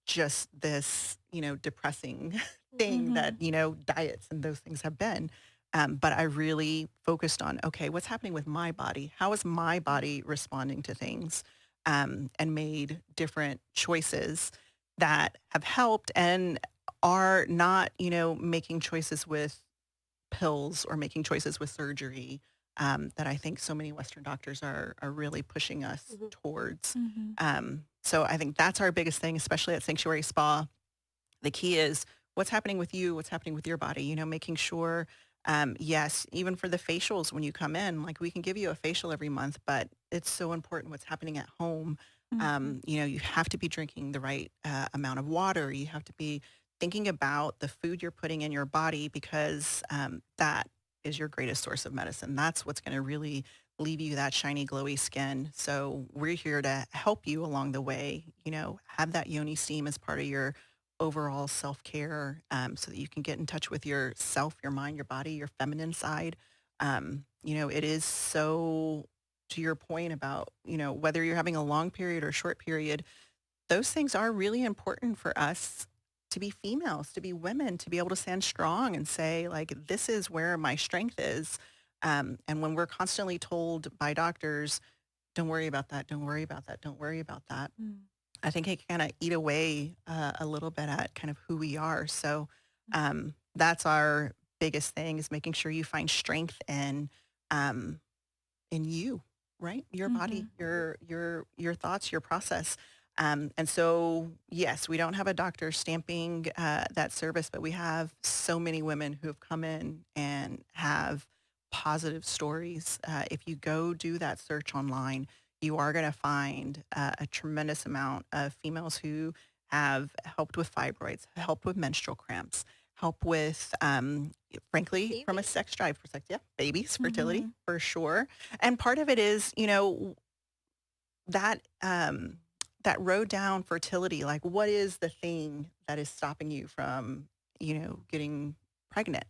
[SPEAKER 3] just this, depressing thing that, diets and those things have been. But I really focused on, okay, what's happening with my body? How is my body responding to things? And made different choices that have helped and are not, making choices with pills or making choices with surgery that I think so many Western doctors are really pushing us towards. So I think that's our biggest thing, especially at Sanctuary Spa. The key is what's happening with you, what's happening with your body, making sure, yes, even for the facials when you come in, like we can give you a facial every month, but it's so important what's happening at home. You have to be drinking the right amount of water. You have to be thinking about the food you're putting in your body because that is your greatest source of medicine. That's what's going to really leave you that shiny, glowy skin. So we're here to help you along the way, have that Yoni steam as part of your overall self-care so that you can get in touch with yourself, your mind, your body, your feminine side. It is so, to your point about, whether you're having a long period or a short period, those things are really important for us to be females, to be women, to be able to stand strong and say, like, this is where my strength is. And when we're constantly told by doctors, don't worry about that, don't worry about that, don't worry about that, I think it kind of eat away a little bit at kind of who we are. So that's our biggest thing is making sure you find strength in you, right? Your body, your thoughts, your process. And so, yes, we don't have a doctor stamping that service, but we have so many women who have come in and have positive stories. If you go do that search online, you are going to find a tremendous amount of females who have helped with fibroids, helped with menstrual cramps, help with, frankly, from a
[SPEAKER 2] Babies.
[SPEAKER 3] sex drive perspective, babies, fertility for sure. And part of it is, that that road down fertility, like what is the thing that is stopping you from, getting pregnant?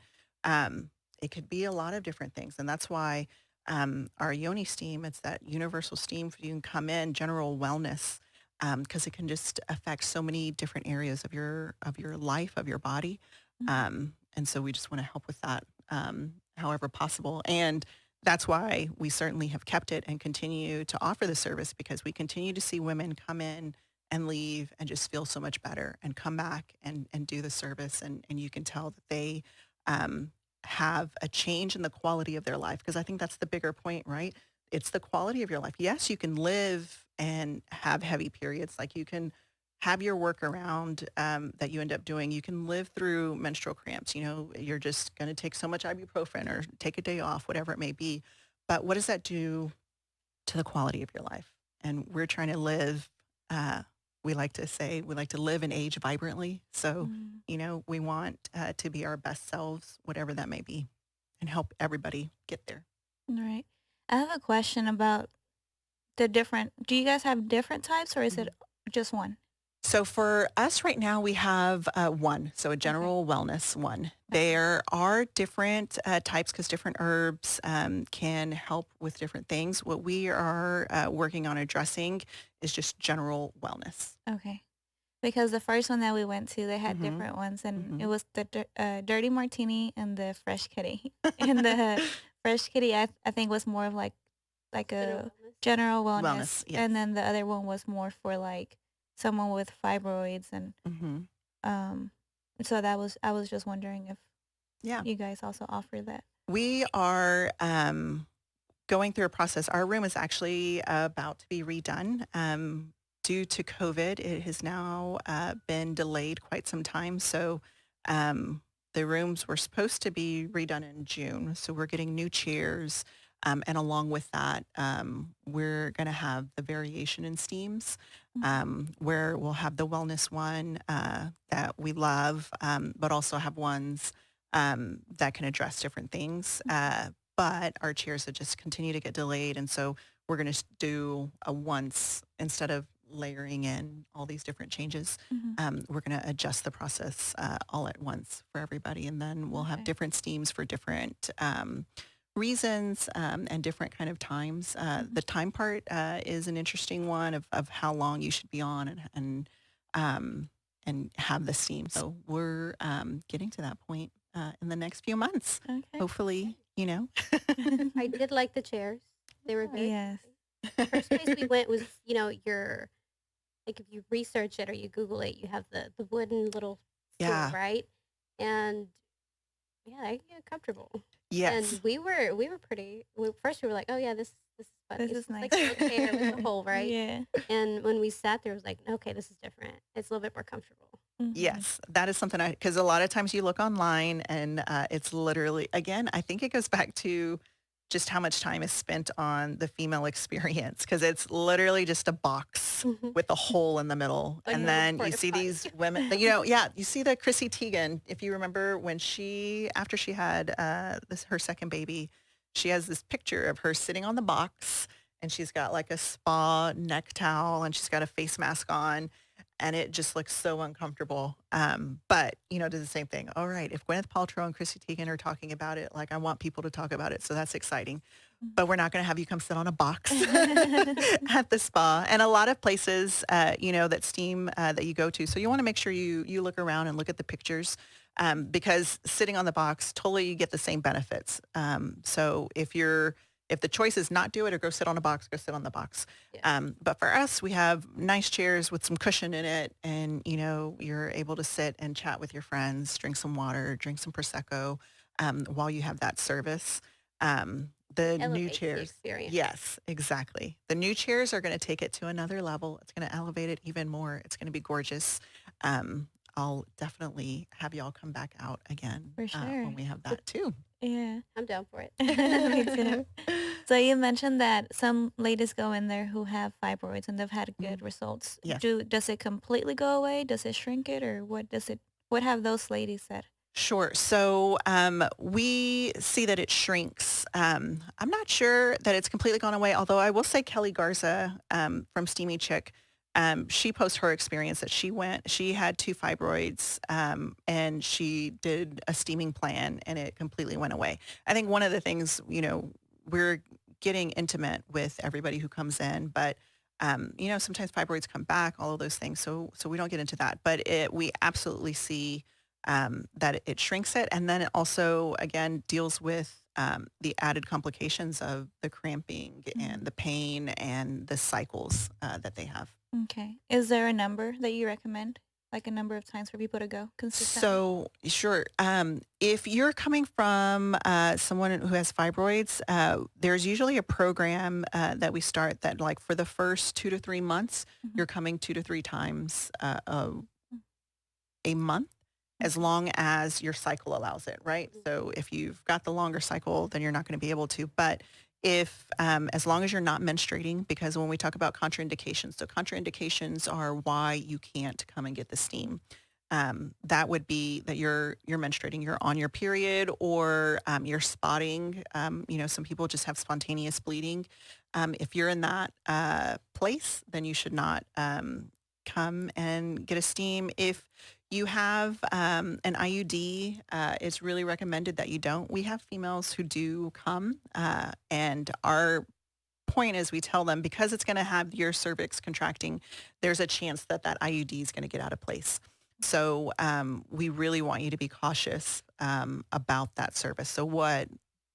[SPEAKER 3] It could be a lot of different things. And that's why our Yoni steam, it's that universal steam. You can come in, general wellness, because it can just affect so many different areas of your life, of your body. And so we just want to help with that however possible. And that's why we certainly have kept it and continue to offer the service because we continue to see women come in and leave and just feel so much better and come back and do the service. And you can tell that they have a change in the quality of their life because I think that's the bigger point, right? It's the quality of your life. Yes, you can live and have heavy periods. Like you can have your workaround that you end up doing. You can live through menstrual cramps. You're just going to take so much ibuprofen or take a day off, whatever it may be. But what does that do to the quality of your life? And we're trying to live, we like to say, we like to live and age vibrantly. So, we want to be our best selves, whatever that may be, and help everybody get there.
[SPEAKER 1] Right. I have a question about do you guys have different types or is it just one?
[SPEAKER 3] So for us right now, we have one, so a general wellness one. There are different types because different herbs can help with different things. What we are working on addressing is just general wellness.
[SPEAKER 1] Okay. because the first one that we went to, they had
[SPEAKER 3] Mm-hmm.
[SPEAKER 1] different ones, and it
[SPEAKER 3] Mm-hmm.
[SPEAKER 1] was the dirty martini and the fresh kitty. And the fresh kitty, I think, was more of like
[SPEAKER 2] General
[SPEAKER 1] a
[SPEAKER 2] wellness.
[SPEAKER 1] general wellness,
[SPEAKER 3] Wellness, yes.
[SPEAKER 1] and then the other one was more for like someone with fibroids, and
[SPEAKER 3] Mm-hmm.
[SPEAKER 1] um, so that was I was just wondering if
[SPEAKER 3] Yeah.
[SPEAKER 1] you guys also offer that.
[SPEAKER 3] We are going through a process. Our room is actually about to be redone. Due to COVID, it has now been delayed quite some time. So the rooms were supposed to be redone in June. So we're getting new chairs. And along with that, we're going to have the variation in steams, where we'll have the wellness one that we love, but also have ones that can address different things. But our chairs have just continue to get delayed. And so we're going to do a once instead of layering in all these different changes.
[SPEAKER 1] Mm-hmm.
[SPEAKER 3] We're going to adjust the process all at once for everybody. And then we'll have
[SPEAKER 1] Okay.
[SPEAKER 3] different steams for different reasons and different kind of times. The time part is an interesting one of how long you should be on and have the steam. So we're getting to that point in the next few months.
[SPEAKER 1] Okay.
[SPEAKER 3] Hopefully,
[SPEAKER 2] I did like the chairs. They were very
[SPEAKER 1] Yes.
[SPEAKER 2] comfy. The first place we went was, your, like, if you research it or you Google it, you have the wooden little stool,
[SPEAKER 3] Yeah.
[SPEAKER 2] right? And yeah, I get comfortable.
[SPEAKER 3] Yes.
[SPEAKER 2] And we were pretty. First, we were like, oh yeah, this is funny.
[SPEAKER 1] This
[SPEAKER 2] It's
[SPEAKER 1] is
[SPEAKER 2] like
[SPEAKER 1] nice.
[SPEAKER 2] a little chair with a hole, right?
[SPEAKER 1] Yeah.
[SPEAKER 2] And when we sat there, it was like, okay, this is different. It's a little bit more comfortable.
[SPEAKER 1] Mhm.
[SPEAKER 3] Yes, that is something because a lot of times you look online and it's literally, again, I think it goes back to just how much time is spent on the female experience because it's literally just a box with a hole in the middle.
[SPEAKER 2] Like
[SPEAKER 3] And
[SPEAKER 2] a
[SPEAKER 3] then you
[SPEAKER 2] porta
[SPEAKER 3] see
[SPEAKER 2] potty.
[SPEAKER 3] these women, you see the Chrissy Teigen, if you remember when after she had her second baby, she has this picture of her sitting on the box and she's got like a spa neck towel and she's got a face mask on and it just looks so uncomfortable. But, do the same thing. All right, if Gwyneth Paltrow and Chrissy Teigen are talking about it, like I want people to talk about it. So that's exciting. But we're not going to have you come sit on a box at the spa. And a lot of places, that steam that you go to. So you want to make sure you look around and look at the pictures because sitting on the box, totally you get the same benefits. So if the choice is not do it or go sit on a box, go sit on the box.
[SPEAKER 2] Yeah.
[SPEAKER 3] But for us, we have nice chairs with some cushion in it. And, you're able to sit and chat with your friends, drink some water, drink some Prosecco while you have that service. The new
[SPEAKER 2] Elevates the
[SPEAKER 3] chairs.
[SPEAKER 2] experience.
[SPEAKER 3] Yes, exactly. The new chairs are going to take it to another level. It's going to elevate it even more. It's going to be gorgeous. I'll definitely have y'all come back out again
[SPEAKER 1] For sure.
[SPEAKER 3] when we have that too.
[SPEAKER 1] Yeah.
[SPEAKER 2] I'm down for it.
[SPEAKER 1] Me too. So you mentioned that some ladies go in there who have fibroids and they've had good results.
[SPEAKER 3] Yes.
[SPEAKER 1] Does it completely go away? Does it shrink it, or what have those ladies said?
[SPEAKER 3] Sure. So we see that it shrinks. I'm not sure that it's completely gone away, although I will say Kelly Garza from Steamy Chick, she posted her experience that she had 2 fibroids and she did a steaming plan and it completely went away. I think one of the things, we're getting intimate with everybody who comes in, but sometimes fibroids come back, all of those things. So we don't get into that, but we absolutely see that it shrinks it. And then it also, again, deals with the added complications of the cramping and the pain and the cycles that they have.
[SPEAKER 1] Okay. Is there a number that you recommend? Like a number of times for people to go consistently?
[SPEAKER 3] So, sure. If you're coming from someone who has fibroids, there's usually a program that we start that like for the first 2 to 3 months, you're coming 2 to 3 times a month as long as your cycle allows it, right? So if you've got the longer cycle, then you're not going to be able to. But if, as long as you're not menstruating, because when we talk about contraindications, so contraindications are why you can't come and get the steam. That would be that you're menstruating, you're on your period, or you're spotting. Some people just have spontaneous bleeding. If you're in that place, then you should not come and get a steam. If you have an IUD, it's really recommended that you don't. We have females who do come and our point is we tell them because it's going to have your cervix contracting, there's a chance that that IUD is going to get out of place. So we really want you to be cautious about that service. So what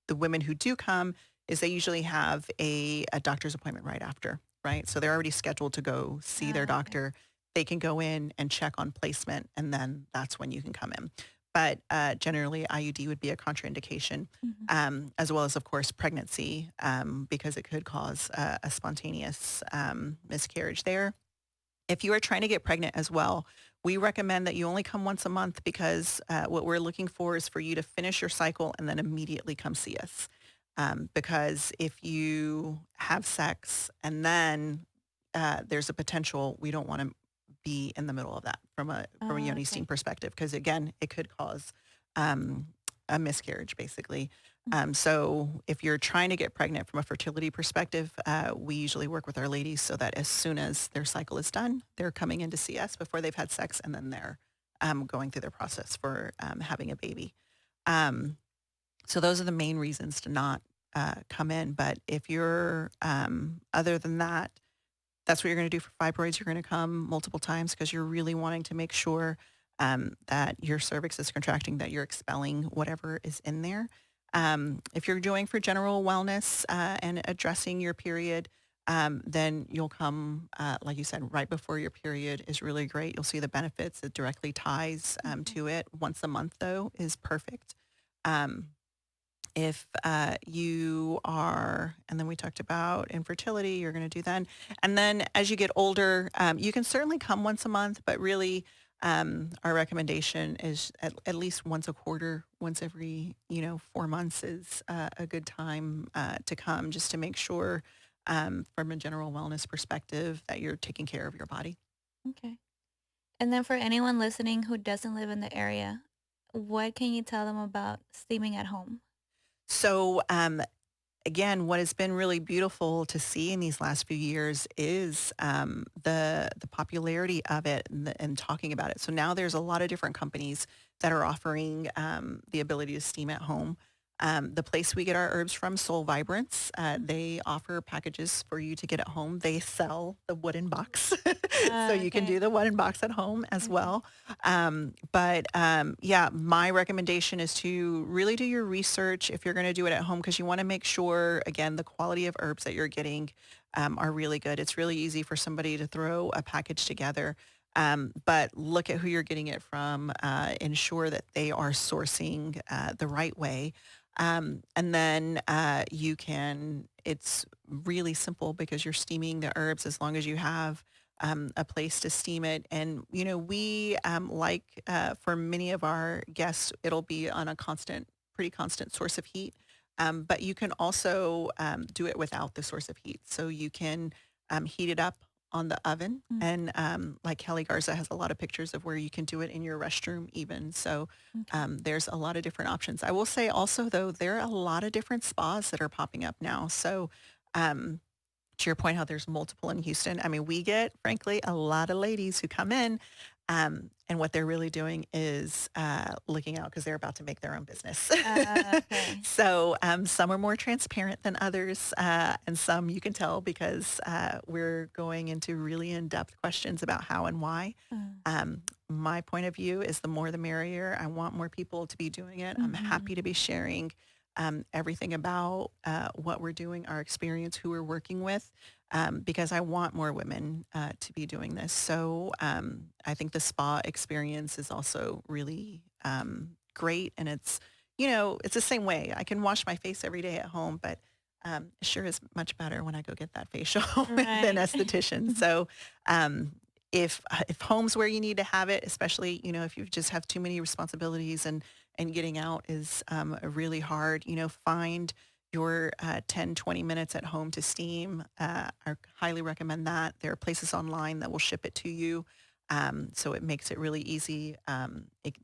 [SPEAKER 3] the women who do come is they usually have a doctor's appointment right after, right? So they're already scheduled to go see their
[SPEAKER 1] Okay.
[SPEAKER 3] doctor. They can go in and check on placement, and then that's when you can come in. But generally, IUD would be a contraindication,
[SPEAKER 1] Mhm.
[SPEAKER 3] as well as, of course, pregnancy, because it could cause a spontaneous miscarriage there. If you are trying to get pregnant as well, we recommend that you only come once a month because what we're looking for is for you to finish your cycle and then immediately come see us. Because if you have sex and then there's a potential, we don't want to be in the middle of that from a Yoni steam
[SPEAKER 1] Okay.
[SPEAKER 3] perspective, because again, it could cause um, a miscarriage, basically.
[SPEAKER 1] Mhm.
[SPEAKER 3] So if you're trying to get pregnant from a fertility perspective, we usually work with our ladies so that as soon as their cycle is done, they're coming in to see us before they've had sex, and then they're going through their process for having a baby. Um, so those are the main reasons to not come in. But if you're other than that, that's what you're going to do for fibroids. You're going to come multiple times because you're really wanting to make sure that your cervix is contracting, that you're expelling whatever is in there. If you're doing for general wellness and addressing your period, then you'll come, like you said, right before your period is really great. You'll see the benefits. It directly ties
[SPEAKER 1] Mhm.
[SPEAKER 3] to it. Once a month, though, is perfect. Um, if you are, and then we talked about infertility, you're going to do then. And then as you get older, you can certainly come once a month, but really our recommendation is at least once a quarter, once every, 4 months is a good time to come, just to make sure from a general wellness perspective that you're taking care of your body.
[SPEAKER 1] Okay. And then for anyone listening who doesn't live in the area, what can you tell them about steaming at home?
[SPEAKER 3] So again, what has been really beautiful to see in these last few years is the popularity of it and talking about it. So now there's a lot of different companies that are offering the ability to steam at home. The place we get our herbs from, Soul Vibrance, they offer packages for you to get at home. They sell the wooden box, so you can do
[SPEAKER 1] Okay.
[SPEAKER 3] the wooden box at home as
[SPEAKER 1] Okay.
[SPEAKER 3] well. Yeah, my recommendation is to really do your research if you're going to do it at home, because you want to make sure, again, the quality of herbs that you're getting are really good. It's really easy for somebody to throw a package together. But look at who you're getting it from, ensure that they are sourcing the right way. And then it's really simple because you're steaming the herbs as long as you have a place to steam it. And, we for many of our guests, it'll be on a pretty constant source of heat. But you can also do it without the source of heat. So you can heat it up on the oven.
[SPEAKER 1] Mm.
[SPEAKER 3] And like Kelly Garza has a lot of pictures of where you can do it in your restroom even. So
[SPEAKER 1] Okay.
[SPEAKER 3] there's a lot of different options. I will say also, though, there are a lot of different spas that are popping up now. So um, to your point, how there's multiple in Houston. I mean, we get, frankly, a lot of ladies who come in, and what they're really doing is looking out because they're about to make their own business.
[SPEAKER 1] Okay.
[SPEAKER 3] So some are more transparent than others, and some you can tell because we're going into really in-depth questions about how and why.
[SPEAKER 1] Mm.
[SPEAKER 3] My point of view is the more the merrier. I want more people to be doing it. I'm
[SPEAKER 1] Mhm.
[SPEAKER 3] happy to be sharing everything about what we're doing, our experience, who we're working with, because I want more women to be doing this. So I think the spa experience is also really great. And it's the same way. I can wash my face every day at home, but it sure is much better when I go get that facial with an
[SPEAKER 1] Right.
[SPEAKER 3] esthetician. So um, if home's where you need to have it, especially, if you just have too many responsibilities and getting out is really hard, find your 10, 20 minutes at home to steam. I highly recommend that. There are places online that will ship it to you. So it makes it really easy.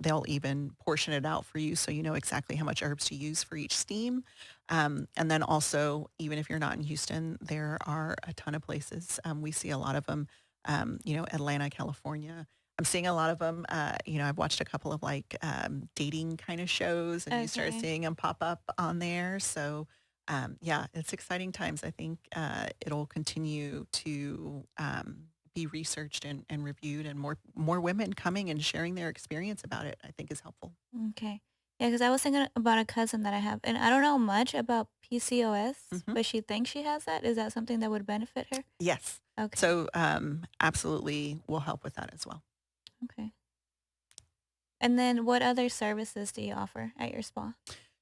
[SPEAKER 3] They'll even portion it out for you so you know exactly how much herbs to use for each steam. And then also, even if you're not in Houston, there are a ton of places. We see a lot of them, Atlanta, California. I'm seeing a lot of them. I've watched a couple of dating kind of shows, and you start
[SPEAKER 1] Okay.
[SPEAKER 3] seeing them pop up on there. So Yeah, it's exciting times. I think it'll continue to be researched and reviewed, and more women coming and sharing their experience about it, I think is helpful.
[SPEAKER 1] Okay. Yeah, because I was thinking about a cousin that I have, and I don't know much about PCOS,
[SPEAKER 3] Hmm.
[SPEAKER 1] but she thinks she has that. Is that something that would benefit her?
[SPEAKER 3] Yes.
[SPEAKER 1] Okay.
[SPEAKER 3] So absolutely will help with that as well.
[SPEAKER 1] Okay. And then what other services do you offer at your spa?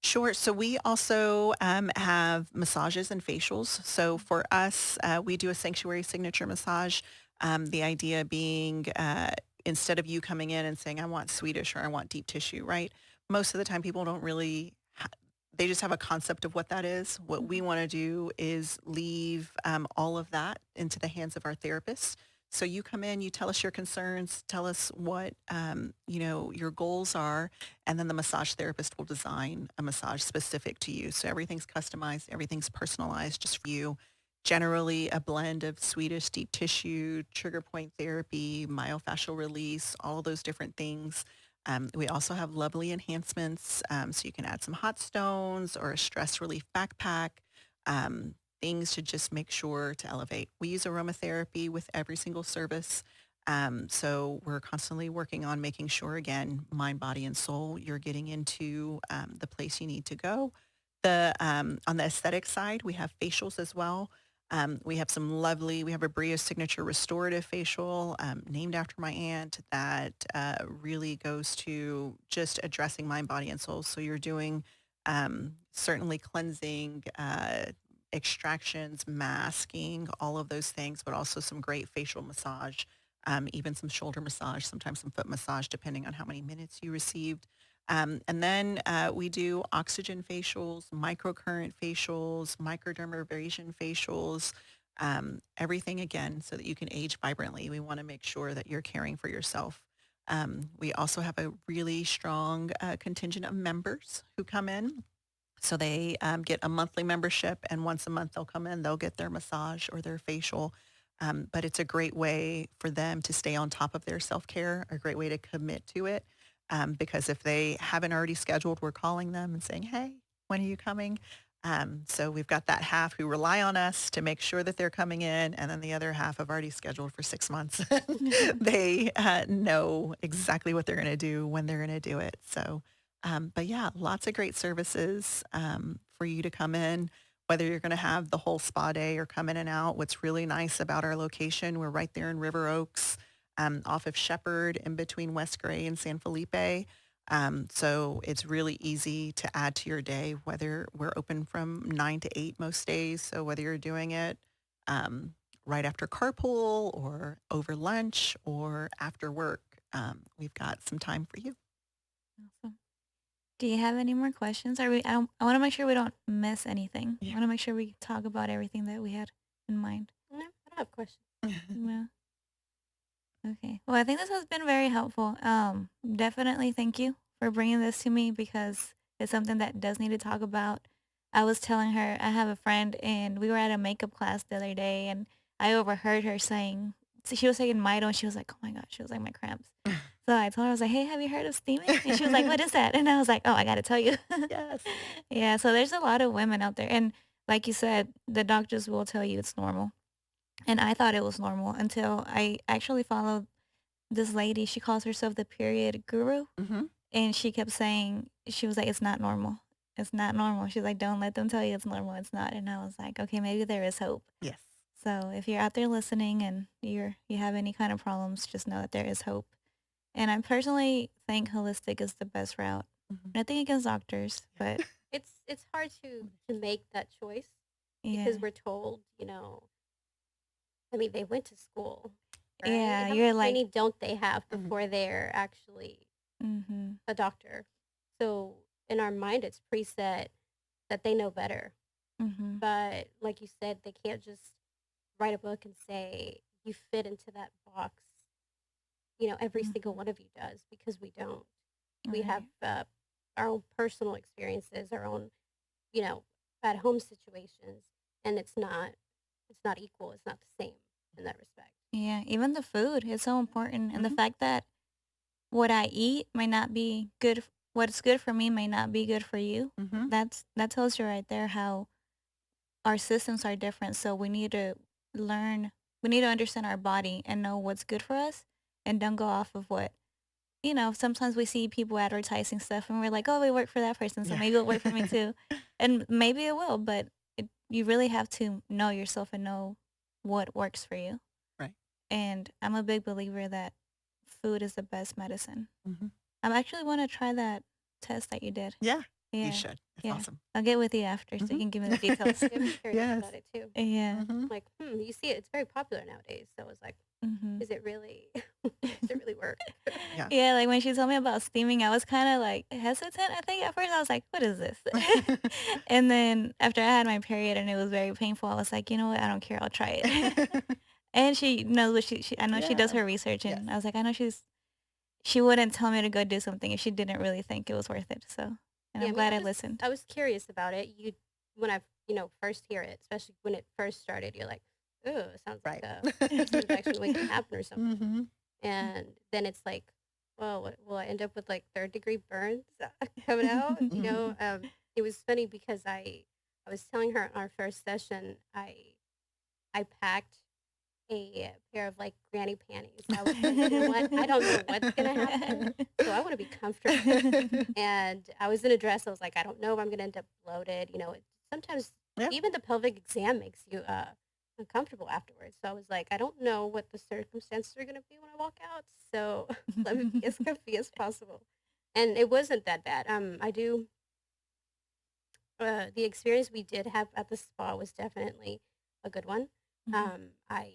[SPEAKER 3] Sure. So we also have massages and facials. So for us, we do a sanctuary signature massage. The idea being instead of you coming in and saying, I want Swedish or I want deep tissue, right? Most of the time people don't really, they just have a concept of what that is. What we
[SPEAKER 1] Mhm.
[SPEAKER 3] want to do is leave all of that into the hands of our therapist. So you come in, you tell us your concerns, tell us what, your goals are, and then the massage therapist will design a massage specific to you. So everything's customized, everything's personalized just for you. Generally a blend of Swedish deep tissue, trigger point therapy, myofascial release, all those different things. We also have lovely enhancements. So you can add some hot stones or a stress relief backpack. Um, Things to just make sure to elevate. We use aromatherapy with every single service. So we're constantly working on making sure, again, mind, body, and soul, you're getting into the place you need to go. On the aesthetic side, we have facials as well. We have a Brio Signature Restorative Facial named after my aunt that really goes to just addressing mind, body, and soul. So you're doing certainly cleansing, extractions, masking, all of those things, but also some great facial massage, even some shoulder massage, sometimes some foot massage, depending on how many minutes you received. And then we do oxygen facials, microcurrent facials, microdermabrasion facials, everything again so that you can age vibrantly. We want to make sure that you're caring for yourself. We also have a really strong contingent of members who come in. So they get a monthly membership, and once a month they'll come in, they'll get their massage or their facial. But it's a great way for them to stay on top of their self-care, a great way to commit to it. Because if they haven't already scheduled, we're calling them and saying, hey, when are you coming? So we've got that half who rely on us to make sure that they're coming in, and then the other half have already scheduled for 6 months. They know exactly what they're going to do when they're going to do it. So but yeah, lots of great services for you to come in, whether you're going to have the whole spa day or come in and out. What's really nice about our location, we're right there in River Oaks, off of Shepherd, in between West Gray and San Felipe. So it's really easy to add to your day, whether we're open from 9 to 8 most days. So whether you're doing it um, right after carpool or over lunch or after work, we've got some time for you.
[SPEAKER 1] Awesome. Do you have any more questions? Are we? I want to make sure we don't miss anything. I
[SPEAKER 3] Yeah.
[SPEAKER 1] want to make sure we talk about everything that we had in mind.
[SPEAKER 2] No, I don't have questions.
[SPEAKER 1] Yeah. Okay. Well, I think this has been very helpful. Definitely thank you for bringing this to me because it's something that does need to talk about. I was telling her I have a friend and we were at a makeup class the other day and I overheard her saying, so she was saying Mito and she was like, oh my gosh, she was like my cramps. So I told her, I was like, hey, have you heard of steaming? And she was like, what is that? And I was like, oh, I got to tell you.
[SPEAKER 3] Yes.
[SPEAKER 1] Yeah. So there's a lot of women out there. And like you said, the doctors will tell you it's normal. And I thought it was normal until I actually followed this lady. She calls herself the period guru.
[SPEAKER 3] Hmm.
[SPEAKER 1] And she kept saying, she was like, it's not normal. It's not normal. She's like, don't let them tell you it's normal. It's not. And I was like, okay, maybe there is hope.
[SPEAKER 3] Yes.
[SPEAKER 1] So if you're out there listening and you have any kind of problems, just know that there is hope. And I personally think holistic is the best route.
[SPEAKER 3] Mhm.
[SPEAKER 1] Nothing against doctors, but
[SPEAKER 2] It's hard to make that choice
[SPEAKER 1] yeah.
[SPEAKER 2] because we're told, I mean, they went to school, right?
[SPEAKER 1] Yeah,
[SPEAKER 2] How much
[SPEAKER 1] you're like,
[SPEAKER 2] training don't they have
[SPEAKER 3] Mhm.
[SPEAKER 2] before they're actually
[SPEAKER 1] mm-hmm,
[SPEAKER 2] a doctor? So in our mind, it's preset that they know better.
[SPEAKER 1] mm-hmm,
[SPEAKER 2] But like you said, they can't just write a book and say you fit into that box. Every single
[SPEAKER 1] mm-hmm.
[SPEAKER 2] one of you does because we don't. We have
[SPEAKER 1] Right.
[SPEAKER 2] our own personal experiences, our own, you know, bad home situations, and it's not equal. It's not the same in that respect.
[SPEAKER 1] Yeah, even the food is so important. And the
[SPEAKER 3] Mhm.
[SPEAKER 1] fact that what I eat might not be good. What's good for me may not be good for you.
[SPEAKER 3] Mhm.
[SPEAKER 1] That tells you right there how. our systems are different, so we need to understand our body and know what's good for us, and don't go off of what, sometimes we see people advertising stuff and we're like, oh, we work for that person, so
[SPEAKER 3] Yeah.
[SPEAKER 1] maybe it'll work for me too. And maybe it will, but you really have to know yourself and know what works for you.
[SPEAKER 3] Right.
[SPEAKER 1] And I'm a big believer that food is the best medicine.
[SPEAKER 3] Hmm.
[SPEAKER 1] I actually want to try that test that you did.
[SPEAKER 3] Yeah. You
[SPEAKER 1] Yeah.
[SPEAKER 3] should. It's
[SPEAKER 1] Yeah.
[SPEAKER 3] awesome.
[SPEAKER 1] I'll get with you after so you
[SPEAKER 3] Hmm.
[SPEAKER 1] can give me the details.
[SPEAKER 2] Yeah, I'm curious
[SPEAKER 3] Yes.
[SPEAKER 2] about it too.
[SPEAKER 1] Yeah.
[SPEAKER 3] Hmm.
[SPEAKER 2] Like, you see it. It's very popular nowadays. So I was like,
[SPEAKER 1] Hmm.
[SPEAKER 2] is it really, does it really work?
[SPEAKER 3] Yeah.
[SPEAKER 1] Yeah, like when she told me about steaming, I was kind of like hesitant. I think at first I was like, what is this? And then after I had my period and it was very painful, I was like, you know what? I don't care. I'll try it. And she knows what I know she does
[SPEAKER 3] Yeah.
[SPEAKER 1] her research,
[SPEAKER 3] Yes.
[SPEAKER 1] and I was like, I know she wouldn't tell me to go do something if she didn't really think it was worth it. So, and
[SPEAKER 2] Yeah,
[SPEAKER 1] I'm
[SPEAKER 2] I mean,
[SPEAKER 1] glad I listened.
[SPEAKER 2] I was curious about it. When I, first hear it, especially when it first started, you're like, ooh, it sounds like
[SPEAKER 3] Right.
[SPEAKER 2] a yeast infection waiting to happen or something.
[SPEAKER 3] Hmm.
[SPEAKER 2] And then it's like, well, will I end up with like third-degree burns coming out? It was funny because I was telling her in our first session, I packed a pair of like granny panties. I was like, you know what? I don't know what's gonna happen, so I want to be comfortable. And I was in a dress. I was like, I don't know if I'm gonna end up bloated. Sometimes
[SPEAKER 3] Yeah.
[SPEAKER 2] even the pelvic exam makes you uncomfortable afterwards. So I was like, I don't know what the circumstances are gonna be when I walk out. So let me be as comfy as possible. And it wasn't that bad. I do. The experience we did have at the spa was definitely a good one. I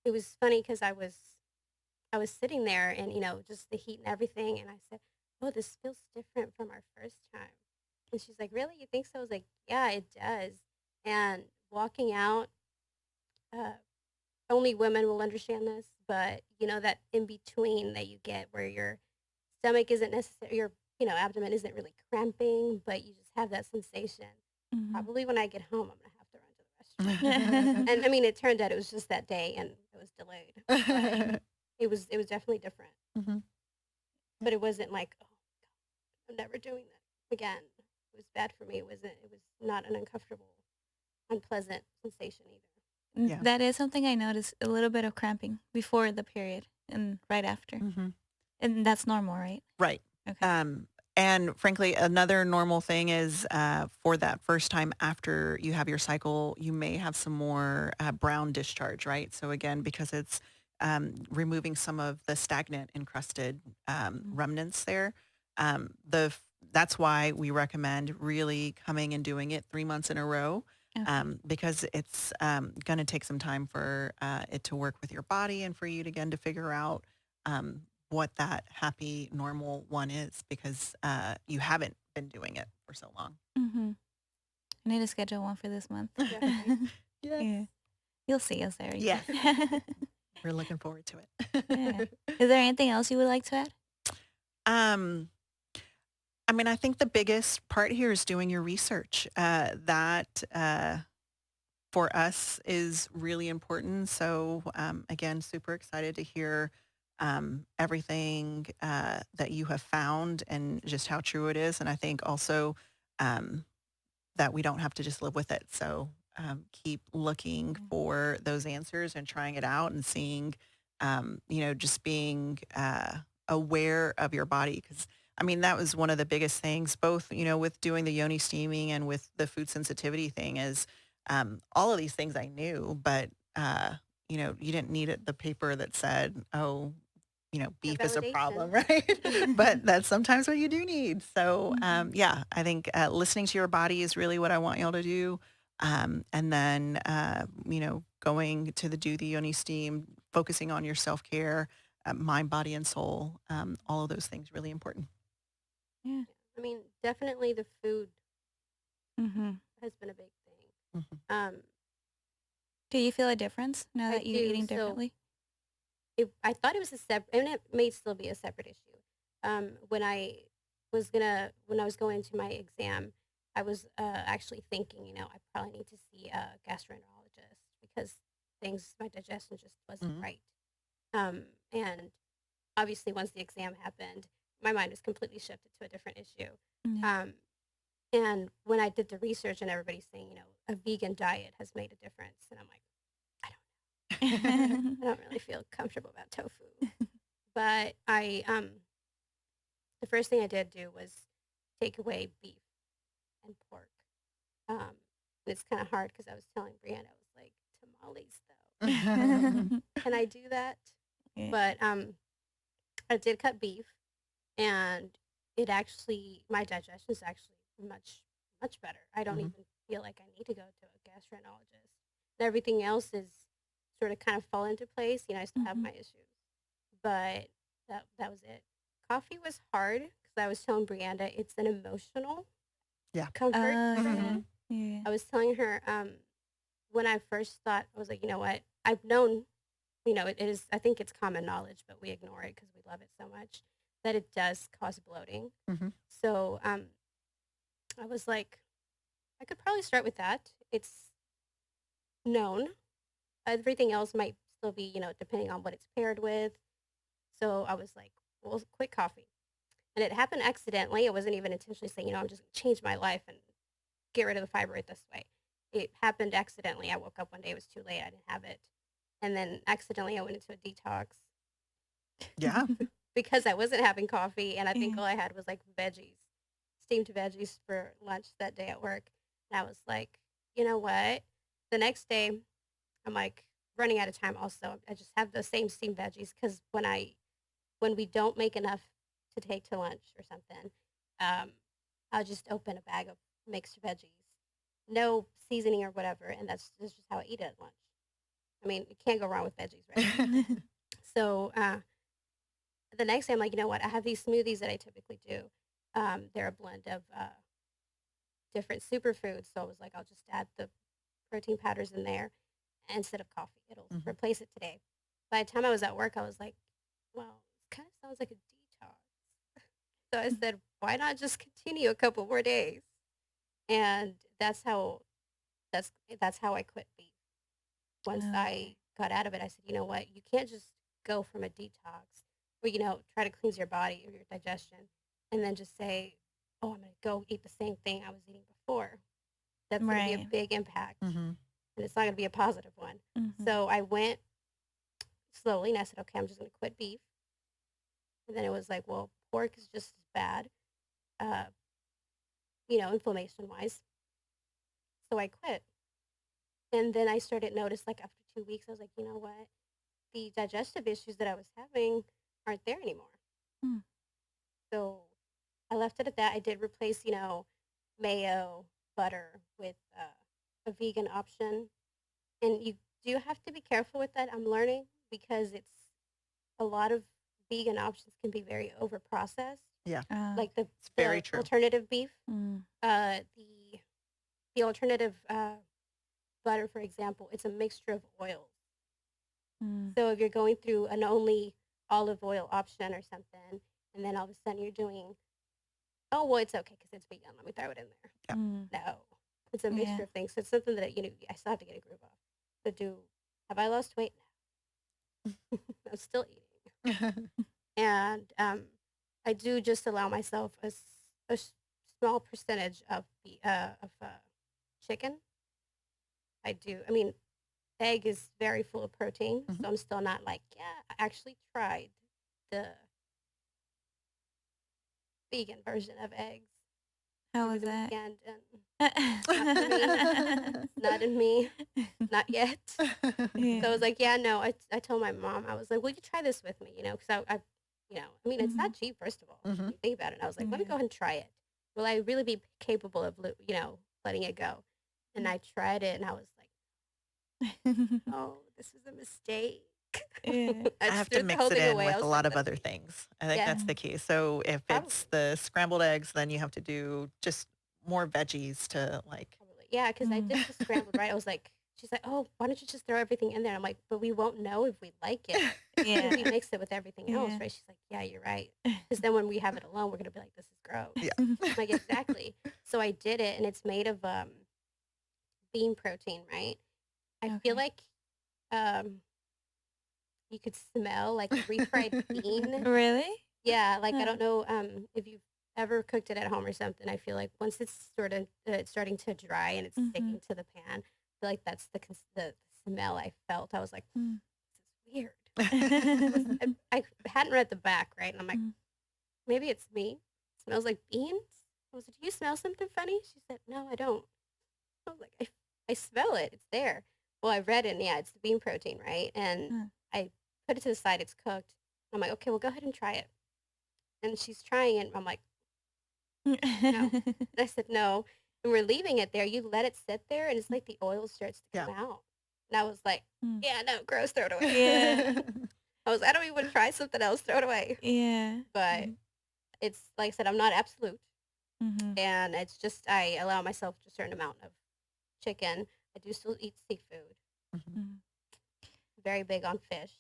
[SPEAKER 2] It was funny because I was sitting there and just the heat and everything, and I said, "Oh, this feels different from our first time." And she's like, "Really? You think so?" I was like, "Yeah, it does." And walking out, uh, only women will understand this, but that in between that you get where your stomach isn't necessarily your abdomen isn't really cramping, but you just have that sensation.
[SPEAKER 1] Mhm.
[SPEAKER 2] Probably when I get home, I'm gonna have to run to the restroom. And I mean, it turned out it was just that day, and it was delayed. But it was definitely different.
[SPEAKER 3] Mhm.
[SPEAKER 2] But it wasn't like, oh, I'm never doing that again. It was bad for me. It was not an uncomfortable, unpleasant sensation either.
[SPEAKER 3] Yeah.
[SPEAKER 1] That is something I noticed, a little bit of cramping before the period and right after.
[SPEAKER 3] Hmm.
[SPEAKER 1] And that's normal, right?
[SPEAKER 3] Right.
[SPEAKER 1] Okay.
[SPEAKER 3] And frankly, another normal thing is for that first time after you have your cycle, you may have some more brown discharge, right? So again, because it's removing some of the stagnant encrusted remnants there, that's why we recommend really coming and doing it 3 months in a row.
[SPEAKER 1] Okay.
[SPEAKER 3] Because it's going to take some time for it to work with your body and for you to, again, to figure out what that happy normal one is because you haven't been doing it for so long.
[SPEAKER 1] Mm-hmm. I need to schedule one for this month.
[SPEAKER 2] Definitely.
[SPEAKER 3] Yes.
[SPEAKER 1] Yeah. You'll see us there.
[SPEAKER 3] Yes. We're looking forward to
[SPEAKER 1] Yeah.
[SPEAKER 3] it.
[SPEAKER 1] Is there anything else you would like to add?
[SPEAKER 3] um, I mean, I think the biggest part here is doing your research. That for us is really important. So again, super excited to hear everything that you have found and just how true it is. And I think also um, that we don't have to just live with it. So keep looking for those answers and trying it out and seeing, just being aware of your body. Because I mean, that was one of the biggest things, both, with doing the Yoni steaming and with the food sensitivity thing is all of these things I knew, but, you didn't need the paper that said, oh,
[SPEAKER 2] Yeah,
[SPEAKER 3] beef is a problem,
[SPEAKER 2] validation.
[SPEAKER 3] right? But that's sometimes what you do need. So,
[SPEAKER 1] Mhm.
[SPEAKER 3] yeah, I think listening to your body is really what I want y'all to do. And then, going to do the Yoni steam, focusing on your self-care, mind, body, and soul, all of those things really important.
[SPEAKER 1] Yeah.
[SPEAKER 2] I mean, definitely the food
[SPEAKER 1] Mm-hmm.
[SPEAKER 2] has been a big thing.
[SPEAKER 3] Mhm.
[SPEAKER 1] Do you feel a difference now
[SPEAKER 2] I
[SPEAKER 1] that you're
[SPEAKER 2] do.
[SPEAKER 1] eating
[SPEAKER 2] So
[SPEAKER 1] differently?
[SPEAKER 2] I thought it was a separate, and it may still be a separate issue. When I was going to my exam, I was actually thinking, I probably need to see a gastroenterologist because my digestion just wasn't
[SPEAKER 3] Mhm.
[SPEAKER 2] right. And obviously, once the exam happened, my mind was completely shifted to a different issue.
[SPEAKER 1] Yeah.
[SPEAKER 2] Um, And when I did the research and everybody's saying, a vegan diet has made a difference. And I'm like, I don't really feel comfortable about tofu. But the first thing I did do was take away beef and pork. And it's kind of hard because I was telling Brianna, I was like, tamales though. Can I do that?
[SPEAKER 1] Yeah.
[SPEAKER 2] But I did cut beef, and my digestion is actually much, much better. I don't even feel like I need to go to a gastroenterologist. And everything else is sort of kind of fall into place. I still have my issues, but that was it. Coffee was hard because I was telling Brianda it's an emotional comfort for me.
[SPEAKER 1] Yeah.
[SPEAKER 2] I was telling her when I first thought, I was like, you know what? I've known, it is, I think it's common knowledge, but we ignore it because we love it so much, that it does cause bloating. So I was like, I could probably start with that. It's known. Everything else might still be, depending on what it's paired with. So I was like, well, quit coffee. And it happened accidentally. It wasn't even intentionally saying, I'm just going to change my life and get rid of the fiber this way. It happened accidentally. I woke up one day, it was too late, I didn't have it. And then accidentally I went into a detox.
[SPEAKER 3] Yeah.
[SPEAKER 2] Because I wasn't having coffee, and I think all I had was like veggies, steamed veggies for lunch that day at work. And I was like, you know what? The next day, I'm like running out of time also. I just have the same steamed veggies because when we don't make enough to take to lunch or something, I'll just open a bag of mixed veggies, no seasoning or whatever, and that's just how I eat it at lunch. I mean, you can't go wrong with veggies, right? So the next day, I'm like, you know what? I have these smoothies that I typically do. They're a blend of different superfoods. So I was like, I'll just add the protein powders in there instead of coffee. It'll replace it today. By the time I was at work, I was like, well, it kind of sounds like a detox. So I said, why not just continue a couple more days? And that's how I quit beef. Once I got out of it, I said, you know what? You can't just go from a detox or, try to cleanse your body or your digestion and then just say, oh, I'm going to go eat the same thing I was eating before. That's going to be a big impact. And it's not going to be a positive one. So I went slowly and I said, okay, I'm just going to quit beef. And then it was like, well, pork is just as bad, inflammation-wise. So I quit. And then I started notice, like after 2 weeks, I was like, you know what? The digestive issues that I was having aren't there anymore. So I left it at that. I did replace, mayo, butter with a vegan option. And you do have to be careful with that, I'm learning, because a lot of vegan options can be very over-processed.
[SPEAKER 3] Yeah.
[SPEAKER 2] Like
[SPEAKER 3] It's very true.
[SPEAKER 2] alternative beef. The alternative butter, for example, it's a mixture of oils. So if you're going through an only olive oil option or something, and then all of a sudden you're doing, oh, well, it's okay because it's vegan. Let me throw it in there. No, it's a mixture of things. So it's something that, I still have to get a groove off. So have I lost weight? No. I'm still eating. And I do just allow myself a small percentage of chicken. I do. I mean, egg is very full of protein, so I'm still not like, I actually tried the vegan version of eggs.
[SPEAKER 1] How was that?
[SPEAKER 2] Weekend, and not in me, not yet. So I was like, yeah, no. I told my mom, I was like, will you try this with me? Because I it's not cheap, first of all. You think about it. And I was like, let me go ahead and try it. Will I really be capable of, letting it go? And I tried it, and I was like, oh, this is a mistake.
[SPEAKER 3] I have to mix it in with a lot of other things. I think that's the key. So if it's the scrambled eggs, then you have to do just more veggies to like.
[SPEAKER 2] Probably. Yeah, because I did the scrambled, right? I was like, she's like, oh, why don't you just throw everything in there? I'm like, but we won't know if we like it. If we mix it with everything else, right? She's like, yeah, you're right. Because then when we have it alone, we're going to be like, this is gross.
[SPEAKER 3] Yeah.
[SPEAKER 2] I'm like, exactly. So I did it, and it's made of bean protein, right? I feel like you could smell like refried bean.
[SPEAKER 1] Really?
[SPEAKER 2] Yeah, like I don't know if you've ever cooked it at home or something, I feel like once it's sort of it's starting to dry and it's
[SPEAKER 1] Mhm.
[SPEAKER 2] sticking to the pan, I feel like that's the smell I felt. I was like,
[SPEAKER 1] Mm.
[SPEAKER 2] this is weird. I hadn't read the back, right? And I'm like,
[SPEAKER 1] Mm.
[SPEAKER 2] maybe it's me. It smells like beans. I was like, do you smell something funny? She said, no, I don't. I was like, I smell it. It's there. Well, I read it, and yeah, it's the bean protein, right? And
[SPEAKER 1] Mm.
[SPEAKER 2] I put it to the side. It's cooked. I'm like, okay, well, go ahead and try it. And she's trying it. And I'm like, no. And I said, no. And we're leaving it there. You let it sit there, and it's like the oil starts to
[SPEAKER 3] Yeah.
[SPEAKER 2] come out. And I was like,
[SPEAKER 1] Mm.
[SPEAKER 2] yeah, no, gross, throw it away.
[SPEAKER 1] Yeah.
[SPEAKER 2] I don't even want to try something else, throw it away.
[SPEAKER 1] Yeah.
[SPEAKER 2] But it's like I said, I'm not absolute.
[SPEAKER 1] Mhm.
[SPEAKER 2] And it's just, I allow myself a certain amount of chicken. I do still eat seafood.
[SPEAKER 3] Mhm.
[SPEAKER 1] Mhm.
[SPEAKER 2] Very big on fish.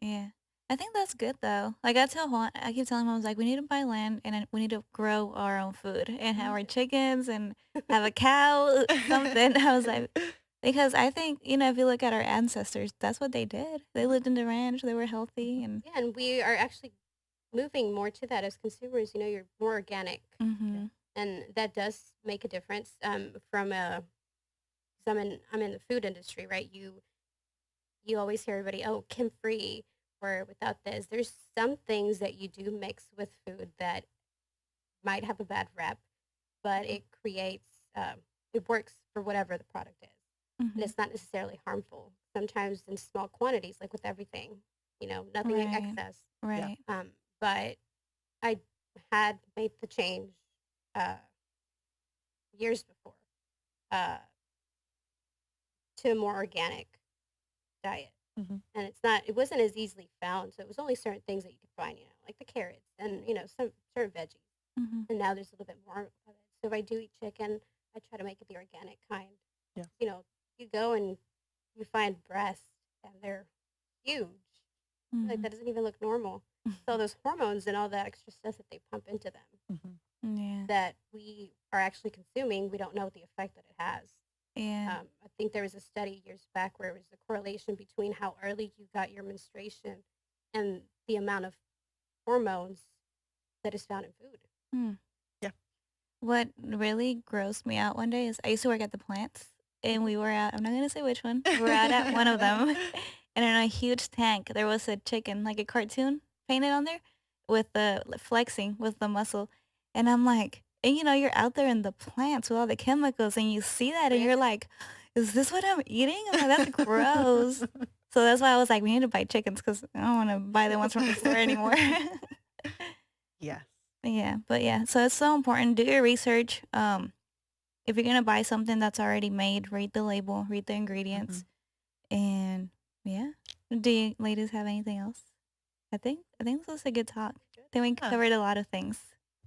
[SPEAKER 1] Yeah. I think that's good though. Like I tell Juan, I keep telling him I was like, we need to buy land and then we need to grow our own food and have our chickens and have a cow, something. I was like, because I think if you look at our ancestors, that's what they did. They lived in the ranch. They were healthy and.
[SPEAKER 2] Yeah, and we are actually moving more to that as consumers. You're more organic,
[SPEAKER 1] Mhm.
[SPEAKER 2] and that does make a difference. From a, because I'm in the food industry, right? You always hear everybody, oh, Kim free or without this. There's some things that you do mix with food that might have a bad rep, but it creates, it works for whatever the product is. And
[SPEAKER 1] Mhm.
[SPEAKER 2] it's not necessarily harmful. Sometimes in small quantities, like with everything, nothing in
[SPEAKER 1] Right.
[SPEAKER 2] excess.
[SPEAKER 3] Yeah.
[SPEAKER 1] Right.
[SPEAKER 2] But I had made the change uh, years before uh, to a more organic diet.
[SPEAKER 3] Mhm.
[SPEAKER 2] And it wasn't as easily found. So it was only certain things that you could find, like the carrots and, some certain veggies.
[SPEAKER 1] Mhm.
[SPEAKER 2] And now there's a little bit more of it. So if I do eat chicken, I try to make it the organic kind.
[SPEAKER 3] Yeah.
[SPEAKER 2] You go and you find breasts and they're huge. Like
[SPEAKER 1] Mhm.
[SPEAKER 2] that doesn't even look normal. So all those hormones and all that extra stuff that they pump into them
[SPEAKER 3] Mhm.
[SPEAKER 1] Yeah.
[SPEAKER 2] that we are actually consuming, we don't know the effect that it has.
[SPEAKER 1] Yeah.
[SPEAKER 2] I think there was a study years back where it was a correlation between how early you got your menstruation and the amount of hormones that is found in food.
[SPEAKER 1] Mm.
[SPEAKER 3] Yeah.
[SPEAKER 1] What really grossed me out one day is I used to work at the plants and we were out, I'm not going to say which one, we were out at one of them and in a huge tank there was a chicken, like a cartoon painted on there with the flexing with the muscle. And I'm like, and you're out there in the plants with all the chemicals and you see that and
[SPEAKER 2] Yeah.
[SPEAKER 1] you're like, is this what I'm eating? I'm like, that's gross. So that's why I was like, we need to buy chickens because I don't want to buy the ones from the store anymore.
[SPEAKER 3] Yes.
[SPEAKER 1] Yeah, but yeah, so it's so important. Do your research. If you're gonna buy something that's already made, read the label, read the ingredients,
[SPEAKER 3] Mhm.
[SPEAKER 1] and yeah. Do you ladies have anything else? I think this was a good talk. I think we
[SPEAKER 3] Yeah.
[SPEAKER 1] covered a lot of things.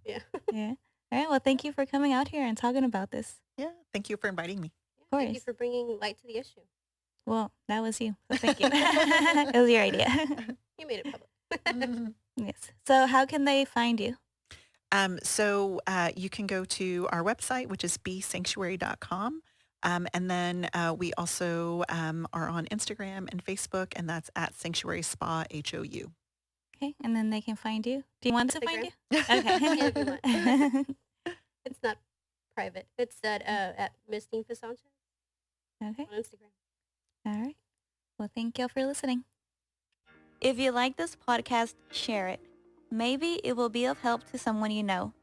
[SPEAKER 2] Yeah.
[SPEAKER 1] Yeah. All right. Well, thank you for coming out here and talking about this.
[SPEAKER 3] Yeah. Thank you for inviting me.
[SPEAKER 2] Yeah,
[SPEAKER 1] Of
[SPEAKER 2] thank you
[SPEAKER 1] course.
[SPEAKER 2] for bringing light to the issue.
[SPEAKER 1] Well, that was you. So thank you. It was your idea.
[SPEAKER 2] You made it public.
[SPEAKER 1] Yes. So how can they find you?
[SPEAKER 3] So you can go to our website, which is bsanctuary.com. And then we also are on Instagram and Facebook, and that's at Sanctuary Spa HOU.
[SPEAKER 1] Okay, and then they can find you. Do you want us to find
[SPEAKER 2] Instagram.
[SPEAKER 1] you?
[SPEAKER 2] Yeah, if you want.
[SPEAKER 1] Okay.
[SPEAKER 2] It's not private. It's at Miss Ninfa Sanchez
[SPEAKER 1] Okay.
[SPEAKER 2] on Instagram.
[SPEAKER 1] All right. Well, thank y'all for listening. If you like this podcast, share it. Maybe it will be of help to someone you know.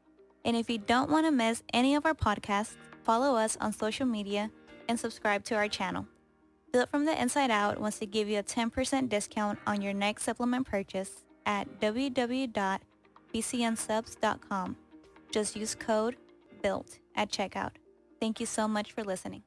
[SPEAKER 1] And if you don't want to miss any of our podcasts, follow us on social media and subscribe to our channel. Built from the Inside Out wants to give you a 10% discount on your next supplement purchase at www.bcnsubs.com. Just use code BUILT at checkout. Thank you so much for listening.